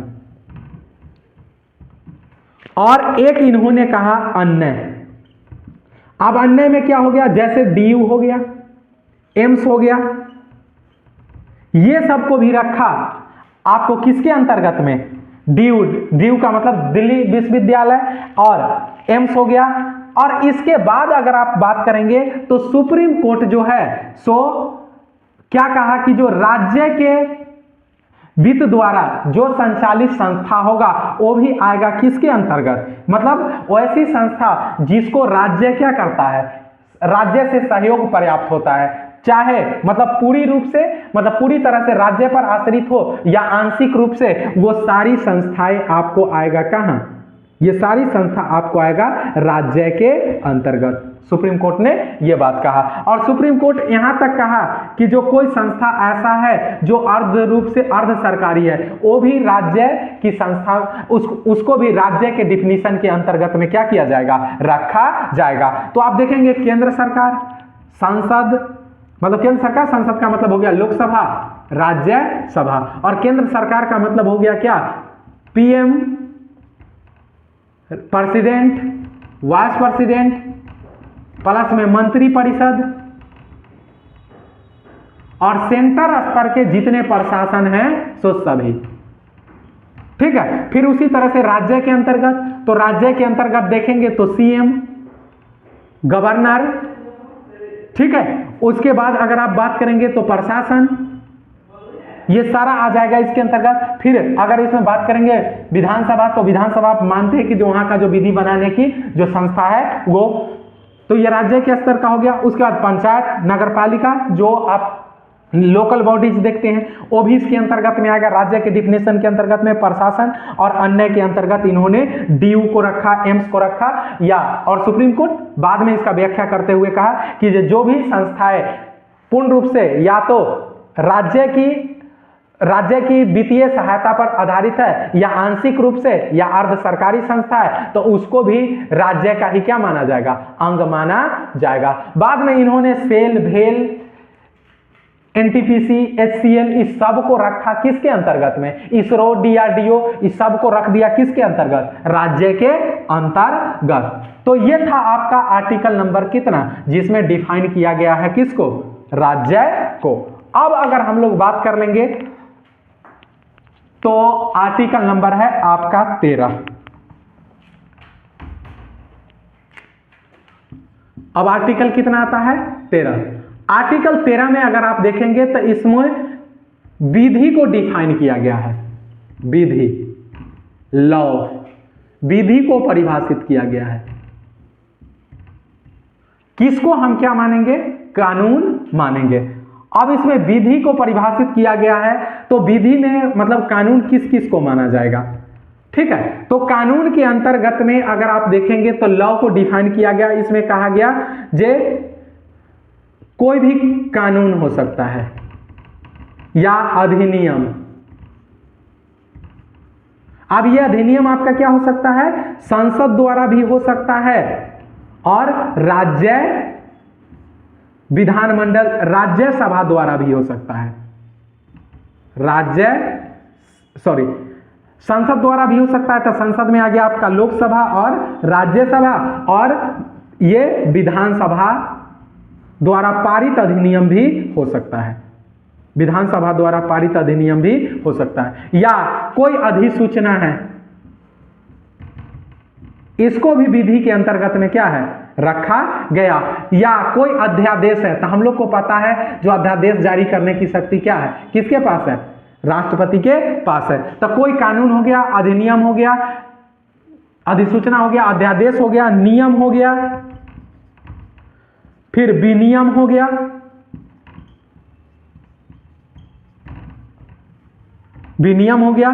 और एक इन्होंने कहा अन्य। अब अन्य में क्या हो गया, जैसे डीयू हो गया, एम्स हो गया, ये सबको भी रखा आपको किसके अंतर्गत में, डीयू का मतलब दिल्ली विश्वविद्यालय, और एम्स हो गया। और इसके बाद अगर आप बात करेंगे तो सुप्रीम कोर्ट जो है सो क्या कहा कि जो राज्य के वित्त द्वारा जो संचालित संस्था होगा वो भी आएगा किसके अंतर्गत, मतलब वैसी संस्था जिसको राज्य क्या करता है, राज्य से सहयोग पर्याप्त होता है, चाहे मतलब पूरी रूप से, मतलब पूरी तरह से राज्य पर आश्रित हो या आंशिक रूप से, वो सारी संस्थाएं आपको आएगा कहां, ये सारी संस्था आपको आएगा राज्य के अंतर्गत। सुप्रीम कोर्ट ने यह बात कहा। और सुप्रीम कोर्ट यहां तक कहा कि जो कोई संस्था ऐसा है जो अर्ध रूप से अर्ध सरकारी है, वो भी राज्य की संस्था, उसको भी राज्य के डिफिनीशन के अंतर्गत में क्या किया जाएगा, रखा जाएगा। तो आप देखेंगे केंद्र सरकार, संसद, मतलब केंद्र सरकार, संसद का मतलब हो गया लोकसभा, राज्यसभा, और केंद्र सरकार का मतलब हो गया क्या, PM, president, vice president, plus में मंत्री परिषद, और सेंटर स्तर के जितने प्रशासन हैं सो सभी, ठीक है। फिर उसी तरह से राज्य के अंतर्गत, तो राज्य के अंतर्गत देखेंगे तो सीएम, गवर्नर, ठीक है। उसके बाद अगर आप बात करेंगे तो प्रशासन, ये सारा आ जाएगा इसके अंतर्गत। फिर अगर इसमें बात करेंगे विधानसभा, तो विधानसभा आप मानते हैं कि जो वहां का जो विधि बनाने की जो संस्था है वो, तो ये राज्य के स्तर का हो गया। उसके बाद पंचायत, नगर पालिका, जो आप लोकल बॉडीज देखते हैं वो भी इसके अंतर्गत में आएगा, राज्य के डिफिनेशन के अंतर्गत में प्रशासन, और अन्य के अंतर्गत इन्होंने डीयू को रखा, एम्स को रखा, या और सुप्रीम कोर्ट बाद में इसका व्याख्या करते हुए कहा कि जो भी संस्थाएं पूर्ण रूप से या तो राज्य की वित्तीय सहायता पर आधारित है या आंशिक रूप से या अर्ध सरकारी संस्था है, तो उसको भी राज्य का ही क्या माना जाएगा, अंग माना जाएगा। बाद में इन्होंने सेल, भेल, एनटीपीसी, एचसीएल, इस सब को रखा किसके अंतर्गत में? इसरो, डीआरडीओ, इस सब को रख दिया किसके अंतर्गत? राज्य के अंतर्गत। तो ये था आपका आर्टिकल नंबर कितना, जिसमें डिफाइन किया गया है किसको? राज्य को। अब अगर हम लोग बात कर लेंगे तो आर्टिकल नंबर है आपका 13। अब आर्टिकल कितना आता है? 13। आर्टिकल 13 में अगर आप देखेंगे तो इसमें विधि को डिफाइन किया गया है। विधि, लॉ, विधि को परिभाषित किया गया है। किसको हम क्या मानेंगे? कानून मानेंगे। अब इसमें विधि को परिभाषित किया गया है, तो विधि में मतलब कानून किस किस को माना जाएगा? ठीक है, तो कानून के अंतर्गत में अगर आप देखेंगे तो लॉ को डिफाइन किया गया। इसमें कहा गया जे कोई भी कानून हो सकता है या अधिनियम। अब यह अधिनियम आपका क्या हो सकता है? संसद द्वारा भी हो सकता है और राज्य विधानमंडल, राज्यसभा द्वारा भी हो सकता है। संसद द्वारा भी हो सकता है, तो संसद में आ गया आपका लोकसभा और राज्यसभा, और ये विधानसभा द्वारा पारित अधिनियम भी हो सकता है। विधानसभा द्वारा पारित अधिनियम भी हो सकता है, या कोई अधिसूचना है, इसको भी विधि के अंतर्गत में क्या है? रखा गया। या कोई अध्यादेश है, तो हम लोग को पता है जो अध्यादेश जारी करने की शक्ति क्या है? किसके पास है? राष्ट्रपति के पास है। तो कोई कानून हो गया, अधिनियम हो गया, अधिसूचना हो गया, अध्यादेश हो गया, नियम हो गया, फिर विनियम हो गया, विनियम हो गया।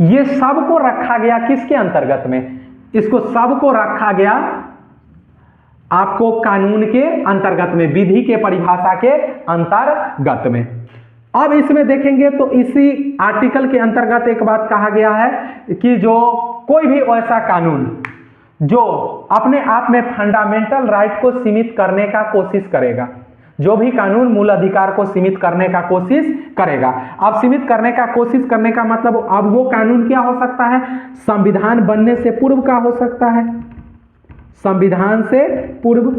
ये सब को रखा गया किसके अंतर्गत में? इसको सब को रखा गया आपको कानून के अंतर्गत में, विधि के परिभाषा के अंतर्गत में। अब इसमें देखेंगे तो इसी आर्टिकल के अंतर्गत एक बात कहा गया है कि जो कोई भी ऐसा कानून जो अपने आप में फंडामेंटल राइट को सीमित करने का कोशिश करेगा, जो भी कानून मूल अधिकार को सीमित करने का कोशिश करेगा। अब सीमित करने का कोशिश करने का मतलब अब वो कानून क्या हो सकता है? संविधान बनने से पूर्व का हो सकता है, संविधान से पूर्व।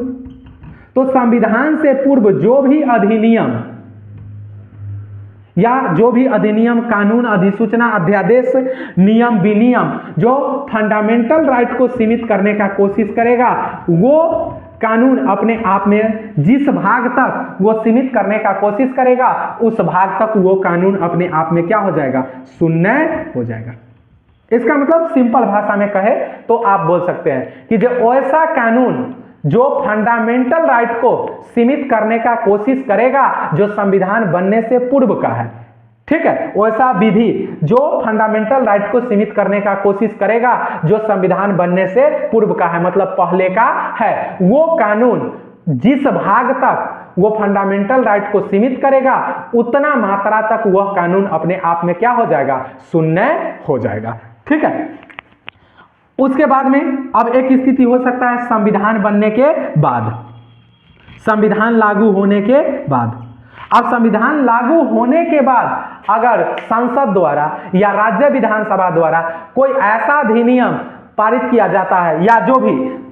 तो संविधान से पूर्व जो भी अधिनियम या जो भी अधिनियम, कानून, अधिसूचना, अध्यादेश, नियम, विनियम जो फंडामेंटल राइट को सीमित करने का कोशिश करेगा, वो कानून अपने आप में जिस भाग तक वो सीमित करने का कोशिश करेगा, उस भाग तक वो कानून अपने आप में क्या हो जाएगा? शून्य हो जाएगा। इसका मतलब सिंपल भाषा में कहे तो आप बोल सकते हैं कि जो ऐसा कानून जो फंडामेंटल राइट को सीमित करने का कोशिश करेगा, जो संविधान बनने से पूर्व का है, ठीक है, वैसा विधि जो फंडामेंटल राइट को सीमित करने का कोशिश करेगा, जो संविधान बनने से पूर्व का है, मतलब पहले का है, वो कानून जिस भाग तक वो फंडामेंटल राइट को सीमित करेगा, उतना मात्रा तक वह कानून अपने आप में क्या हो जाएगा? शून्य हो जाएगा। ठीक है, उसके बाद में अब एक स्थिति हो सकता है संविधान बनने के बाद, संविधान लागू होने के बाद। अब संविधान लागू होने के बाद अगर संसद द्वारा या राज्य विधानसभा द्वारा कोई ऐसा अधिनियम पारित किया जाता है, या जो भी,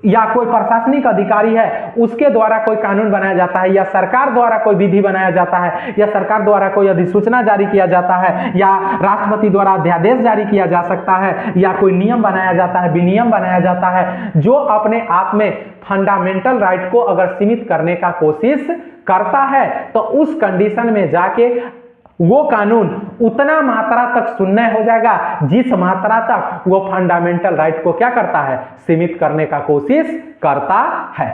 या कोई प्रशासनिक अधिकारी है उसके द्वारा कोई कानून बनाया जाता है, या सरकार द्वारा कोई विधि बनाया जाता है, या सरकार द्वारा कोई अधिसूचना जारी किया जाता है, या राष्ट्रपति द्वारा अध्यादेश जारी किया जा सकता है, या कोई नियम बनाया जाता है, विनियम बनाया जाता है, जो अपने आप में फंडामेंटल राइट को अगर सीमित करने का कोशिश करता है, तो उस कंडीशन में जाके वो कानून उतना मात्रा तक शून्य हो जाएगा जिस मात्रा तक वो फंडामेंटल राइट को क्या करता है? सीमित करने का कोशिश करता है।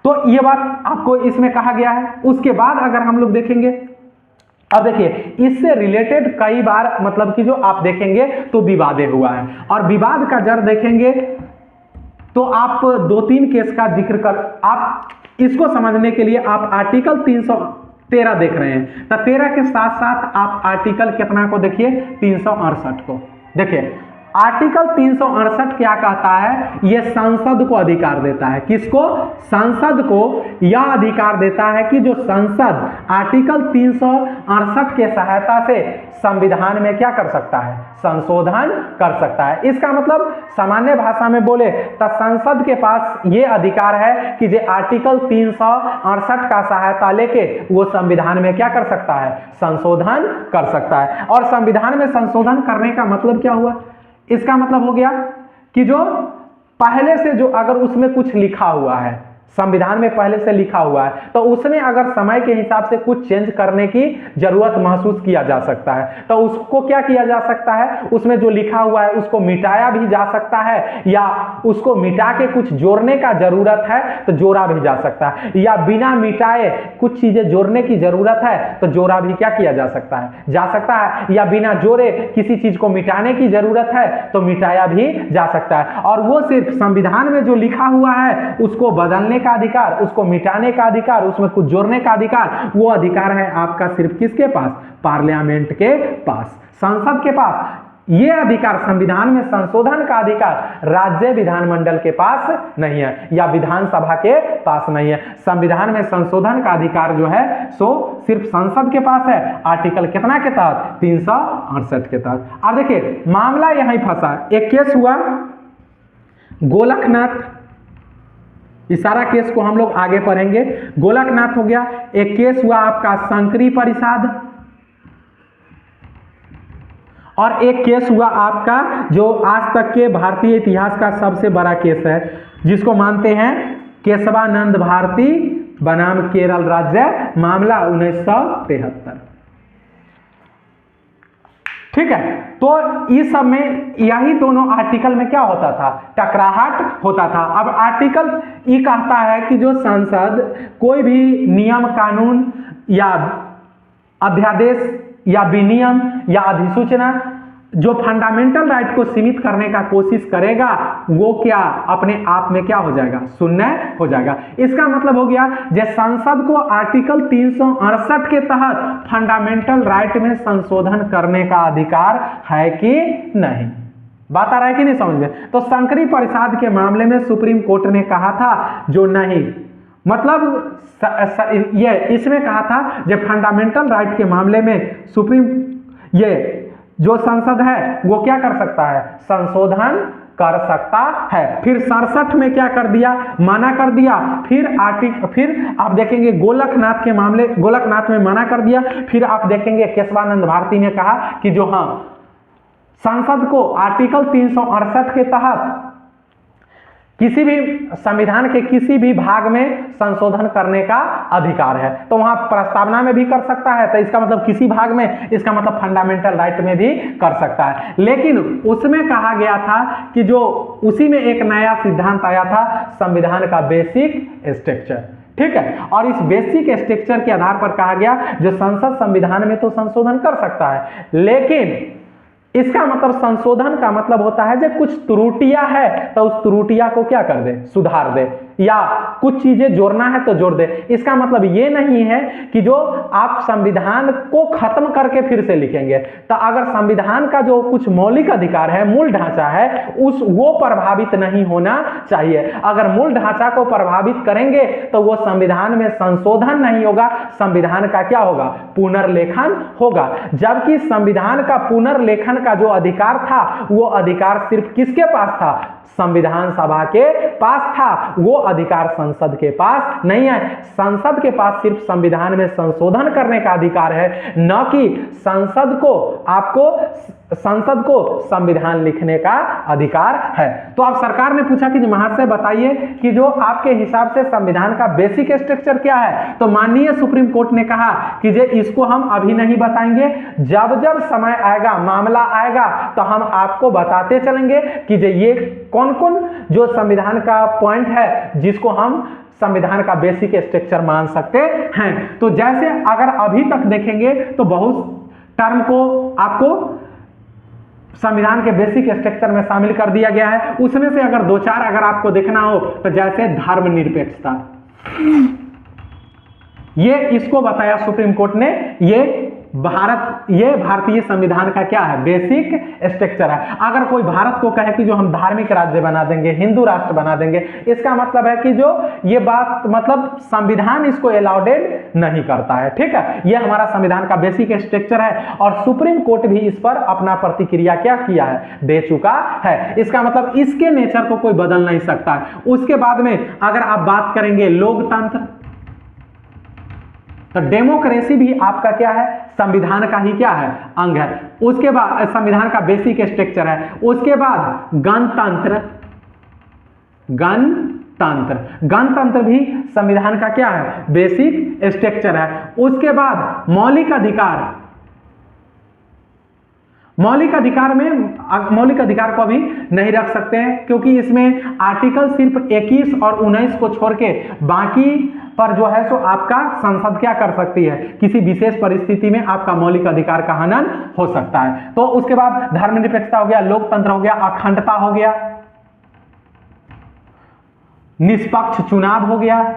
तो ये बात आपको इसमें कहा गया है। उसके बाद अगर हम लोग देखेंगे, अब देखिए इससे रिलेटेड कई बार मतलब कि जो आप देखेंगे तो विवादें हुआ है, और विवाद का जड़ देखेंगे तो आप 2-3 केस का जिक्र कर, आप इसको समझने के लिए आप आर्टिकल 313 देख रहे हैं, तो 13 के साथ साथ आप आर्टिकल कितना को देखिए? 368 को देखिए। आर्टिकल 368 क्या कहता है? यह संसद को अधिकार देता है। किसको? संसद को यह अधिकार देता है कि जो संसद आर्टिकल 368 के सहायता से संविधान में क्या कर सकता है? संशोधन कर सकता है। इसका मतलब सामान्य भाषा में बोले तो संसद के पास यह अधिकार है कि जो आर्टिकल 368 का सहायता लेके वो संविधान में क्या कर सकता है? संशोधन कर सकता है। और संविधान में संशोधन करने का मतलब क्या हुआ? इसका मतलब हो गया कि जो पहले से जो अगर उसमें कुछ लिखा हुआ है, संविधान में पहले से लिखा हुआ है, तो उसमें अगर समय के हिसाब से कुछ चेंज करने की जरूरत महसूस किया जा सकता है तो उसको क्या किया जा सकता है? उसमें जो लिखा हुआ है उसको मिटाया भी जा सकता है, या उसको मिटा के कुछ जोड़ने का जरूरत है तो जोड़ा भी जा सकता है, या बिना मिटाए कुछ चीजें जोड़ने की जरूरत है तो जोड़ा भी क्या किया जा सकता है? जा सकता है। या बिना जोड़े किसी चीज को मिटाने की जरूरत है तो मिटाया भी जा सकता है। और वो सिर्फ संविधान में जो लिखा हुआ है उसको बदलने का अधिकार, उसको मिटाने का अधिकार, उसमें कुछ जोड़ने का अधिकार, वो अधिकार है आपका सिर्फ किसके पास? पार्लियामेंट के पास, संसद के पास। ये अधिकार, संविधान में संशोधन का अधिकार राज्य विधानमंडल के पास नहीं है या विधानसभा के पास नहीं है। संविधान में संशोधन का अधिकार जो है सो सिर्फ संसद के पास है। आर्टिकल कितना के तहत? 368 के तहत। अब देखिए मामला यहीं फंसा। एक केस हुआ गोलकनाथ, इस सारा केस को हम लोग आगे पढ़ेंगे। गोलकनाथ हो गया। एक केस हुआ आपका संकरी परिषद, और एक केस हुआ आपका जो आज तक के भारतीय इतिहास का सबसे बड़ा केस है, जिसको मानते हैं केशवानंद भारती बनाम केरल राज्य, मामला 1973। ठीक है, तो इस सब में यही दोनों आर्टिकल में क्या होता था? टकराहट होता था। अब आर्टिकल ये कहता है कि जो संसद कोई भी नियम, कानून या अध्यादेश या विनियम या अधिसूचना जो फंडामेंटल राइट को सीमित करने का कोशिश करेगा वो क्या अपने आप में क्या हो जाएगा? शून्य हो जाएगा। इसका मतलब हो गया जैसे संसद को आर्टिकल 368 के तहत फंडामेंटल राइट में संशोधन करने का अधिकार है कि नहीं? बात आ रहा है कि नहीं समझ में? तो संकरी परिषद के मामले में सुप्रीम कोर्ट ने कहा था जो नहीं, मतलब ये इसमें कहा था जब फंडामेंटल राइट के मामले में सुप्रीम ये जो संसद है वो क्या कर सकता है? संशोधन कर सकता है। फिर 67 में क्या कर दिया? मना कर दिया। फिर आप देखेंगे गोलकनाथ के मामले, गोलकनाथ में मना कर दिया। फिर आप देखेंगे केशवानंद भारती ने कहा कि जो हाँ संसद को आर्टिकल 368 के तहत किसी भी संविधान के किसी भी भाग में संशोधन करने का अधिकार है। तो वहां प्रस्तावना में भी कर सकता है, तो इसका मतलब किसी भाग में, इसका मतलब फंडामेंटल राइट में भी कर सकता है। लेकिन उसमें कहा गया था कि जो उसी में एक नया सिद्धांत आया था संविधान का बेसिक स्ट्रक्चर। ठीक है, और इस बेसिक स्ट्रक्चर के आधार पर कहा गया जो संसद संविधान में तो संशोधन कर सकता है, लेकिन इसका मतलब संशोधन का मतलब होता है जब कुछ त्रुटियां है तो उस त्रुटियां को क्या कर दे? सुधार दे, या कुछ चीजें जोड़ना है तो जोड़ दे। इसका मतलब ये नहीं है कि जो आप संविधान को खत्म करके फिर से लिखेंगे। तो अगर संविधान का जो कुछ मौलिक अधिकार है, मूल ढांचा है, वो प्रभावित नहीं होना चाहिए। अगर मूल ढांचा को प्रभावित करेंगे तो वो संविधान में संशोधन नहीं होगा, संविधान का क्या होगा? पुनर्लेखन होगा। जबकि संविधान का पुनर्लेखन का जो अधिकार था वो अधिकार सिर्फ किसके पास था? संविधान सभा के पास था। वो अधिकार संसद के पास नहीं है। संसद के पास सिर्फ संविधान में संशोधन करने का अधिकार है, न कि संसद को संविधान लिखने का अधिकार है। तो अब सरकार ने पूछा कि महाशय बताइए कि जो आपके हिसाब से संविधान का बेसिक स्ट्रक्चर क्या है? तो माननीय सुप्रीम कोर्ट ने कहा कि जे इसको हम अभी नहीं बताएंगे, जब जब समय आएगा, मामला आएगा तो हम आपको बताते चलेंगे कि जे ये कौन कौन जो संविधान का पॉइंट है जिसको हम संविधान का बेसिक स्ट्रक्चर मान सकते हैं। तो जैसे अगर अभी तक देखेंगे तो बहुत टर्म को आपको संविधान के बेसिक स्ट्रक्चर में शामिल कर दिया गया है। उसमें से अगर दो चार अगर आपको देखना हो तो जैसे धर्मनिरपेक्षता, ये इसको बताया सुप्रीम कोर्ट ने, ये ये भारतीय संविधान का क्या है, बेसिक स्ट्रक्चर है। अगर कोई भारत को कहे कि जो हम धार्मिक राज्य बना देंगे, हिंदू राष्ट्र बना देंगे, इसका मतलब है कि जो ये बात मतलब संविधान इसको अलाउडेड नहीं करता है, ठीक है। ये हमारा संविधान का बेसिक स्ट्रक्चर है और सुप्रीम कोर्ट भी इस पर अपना प्रतिक्रिया क्या किया है, दे चुका है। इसका मतलब इसके नेचर को कोई बदल नहीं सकता है। उसके बाद में अगर आप बात करेंगे लोकतंत्र, तो डेमोक्रेसी भी आपका क्या है, संविधान का ही क्या है, अंग है। उसके बाद संविधान का बेसिक स्ट्रक्चर है। उसके बाद गणतंत्र, गणतंत्र भी संविधान का क्या है, बेसिक स्ट्रक्चर है। उसके बाद मौलिक अधिकार को भी नहीं रख सकते हैं, क्योंकि इसमें आर्टिकल सिर्फ 21 और 19 को छोड़ के बाकी पर जो है सो आपका संसद क्या कर सकती है, किसी विशेष परिस्थिति में आपका मौलिक अधिकार का हनन हो सकता है। तो उसके बाद धर्मनिरपेक्षता हो गया, लोकतंत्र हो गया, अखंडता हो गया, निष्पक्ष चुनाव हो गया,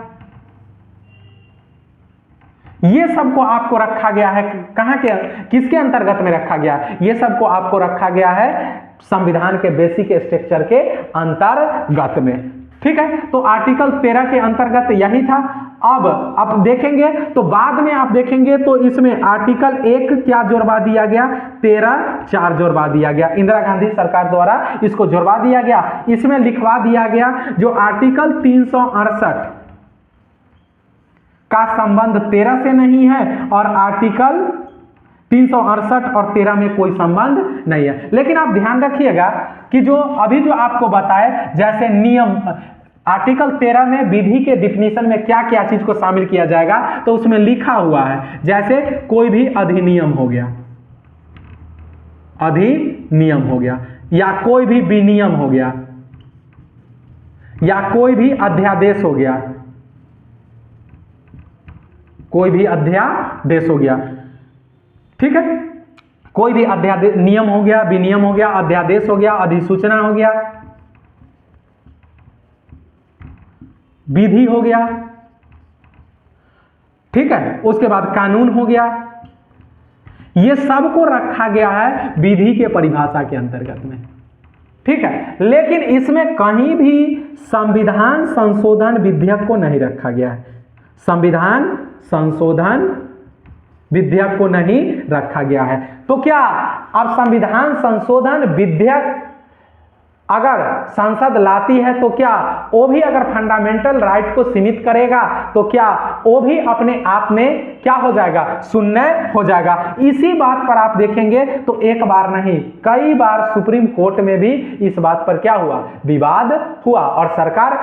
ये सबको आपको रखा गया है कहां के, किसके अंतर्गत में रखा गया है, ये सबको आपको रखा गया है संविधान के बेसिक स्ट्रक्चर के अंतर्गत में, ठीक है। तो आर्टिकल 13 के अंतर्गत यही था। अब आप देखेंगे तो बाद में आप देखेंगे तो इसमें आर्टिकल 1 क्या जोड़वा दिया गया, 13(4) जोड़वा दिया गया। इंदिरा गांधी सरकार द्वारा इसको जोड़वा दिया गया। इसमें लिखवा दिया गया जो आर्टिकल 368 का संबंध 13 से नहीं है और आर्टिकल 368 और 13 में कोई संबंध नहीं है। लेकिन आप ध्यान रखिएगा कि जो अभी जो आपको बताए, जैसे नियम, आर्टिकल 13 में विधि के डिफिनीशन में क्या क्या चीज को शामिल किया जाएगा, तो उसमें लिखा हुआ है जैसे कोई भी अधिनियम हो गया, या कोई भी विनियम हो गया, या कोई भी अध्यादेश हो गया, ठीक है। कोई भी अध्यादेश, नियम हो गया, विनियम हो गया, अध्यादेश हो गया, अधिसूचना हो गया, विधि हो गया, ठीक है। उसके बाद कानून हो गया। ये सब को रखा गया है विधि के परिभाषा के अंतर्गत में, ठीक है। लेकिन इसमें कहीं भी संविधान संशोधन विधेयक को नहीं रखा गया है, संविधान संशोधन विधेयक को नहीं रखा गया है। तो क्या अब संविधान संशोधन विधेयक अगर संसद लाती है तो क्या वो भी अगर फंडामेंटल राइट को सीमित करेगा तो क्या वो भी अपने आप में क्या हो जाएगा, शून्य हो जाएगा। इसी बात पर आप देखेंगे तो एक बार नहीं कई बार सुप्रीम कोर्ट में भी इस बात पर क्या हुआ, विवाद हुआ और सरकार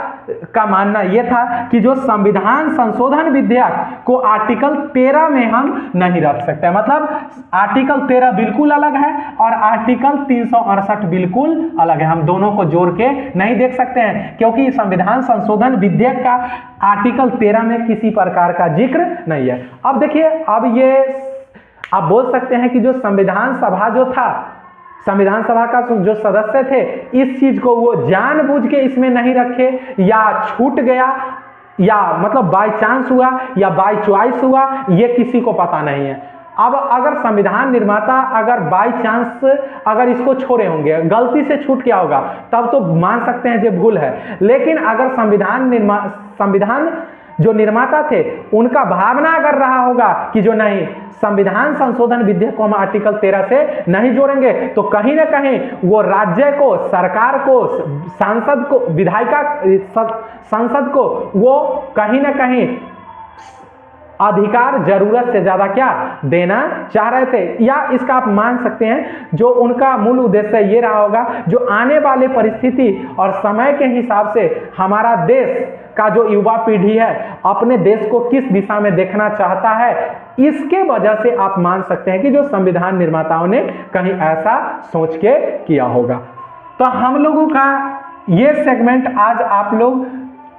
का मानना यह था कि जो संविधान संशोधन विधेयक को आर्टिकल 13 में हम नहीं रख सकते, मतलब आर्टिकल 13 बिल्कुल अलग है और आर्टिकल 368 बिल्कुल अलग है, हम दोनों को जोड़ के नहीं देख सकते हैं, क्योंकि संविधान संशोधन विधेयक का आर्टिकल 13 में किसी प्रकार का जिक्र नहीं है। अब देखिए, अब ये आप बोल सकते हैं कि जो संविधान सभा जो था, संविधान सभा का जो सदस्य थे, इस चीज को वो जानबूझ के इसमें नहीं रखे या छूट गया या मतलब बाय चांस हुआ या बाय चॉइस हुआ, ये किसी को पता नहीं है। अब अगर संविधान निर्माता अगर बाय चांस अगर इसको छोड़े होंगे, गलती से छूट गया होगा, तब तो मान सकते हैं ये भूल है। लेकिन अगर संविधान जो निर्माता थे उनका भावना अगर रहा होगा कि जो नहीं, संविधान संशोधन विधेयक को हम आर्टिकल 13 से नहीं जोड़ेंगे, तो कहीं ना कहीं वो राज्य को, सरकार को, सांसद को, विधायिका संसद को वो कहीं ना कहीं अधिकार जरूरत से ज्यादा क्या देना चाह रहे थे, या इसका आप मान सकते हैं जो उनका मूल उद्देश्य ये रहा होगा, जो आने वाले परिस्थिति और समय के हिसाब से हमारा देश का जो युवा पीढ़ी है अपने देश को किस दिशा में देखना चाहता है, इसके वजह से आप मान सकते हैं कि जो संविधान निर्माताओं ने कहीं ऐसा सोच के किया होगा। तो हम लोगों का ये सेगमेंट आज आप लोग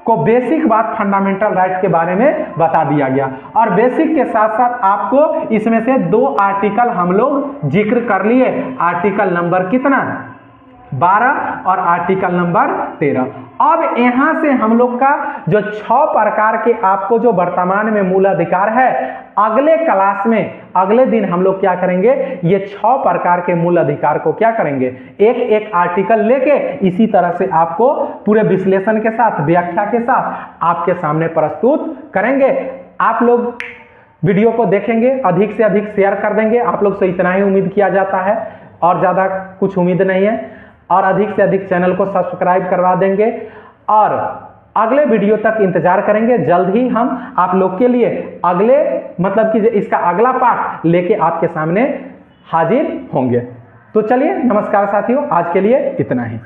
को बेसिक बात फंडामेंटल राइट के बारे में बता दिया गया, और बेसिक के साथ साथ आपको इसमें से 2 आर्टिकल हम लोग जिक्र कर लिए। आर्टिकल नंबर कितना, 12 और आर्टिकल नंबर 13। अब यहां से हम लोग का जो 6 प्रकार के आपको जो वर्तमान में मूल अधिकार है, अगले क्लास में अगले दिन हम लोग क्या करेंगे, ये 6 प्रकार के मूल अधिकार को क्या करेंगे, एक एक आर्टिकल लेके इसी तरह से आपको पूरे विश्लेषण के साथ, व्याख्या के साथ आपके सामने प्रस्तुत करेंगे। आप लोग वीडियो को देखेंगे, अधिक से अधिक शेयर कर देंगे। आप लोग से इतना ही उम्मीद किया जाता है और ज़्यादा कुछ उम्मीद नहीं है। और अधिक से अधिक चैनल को सब्सक्राइब करवा देंगे और अगले वीडियो तक इंतजार करेंगे। जल्द ही हम आप लोग के लिए अगले मतलब कि इसका अगला पार्ट लेके आपके सामने हाजिर होंगे। तो चलिए, नमस्कार साथियों, आज के लिए इतना ही।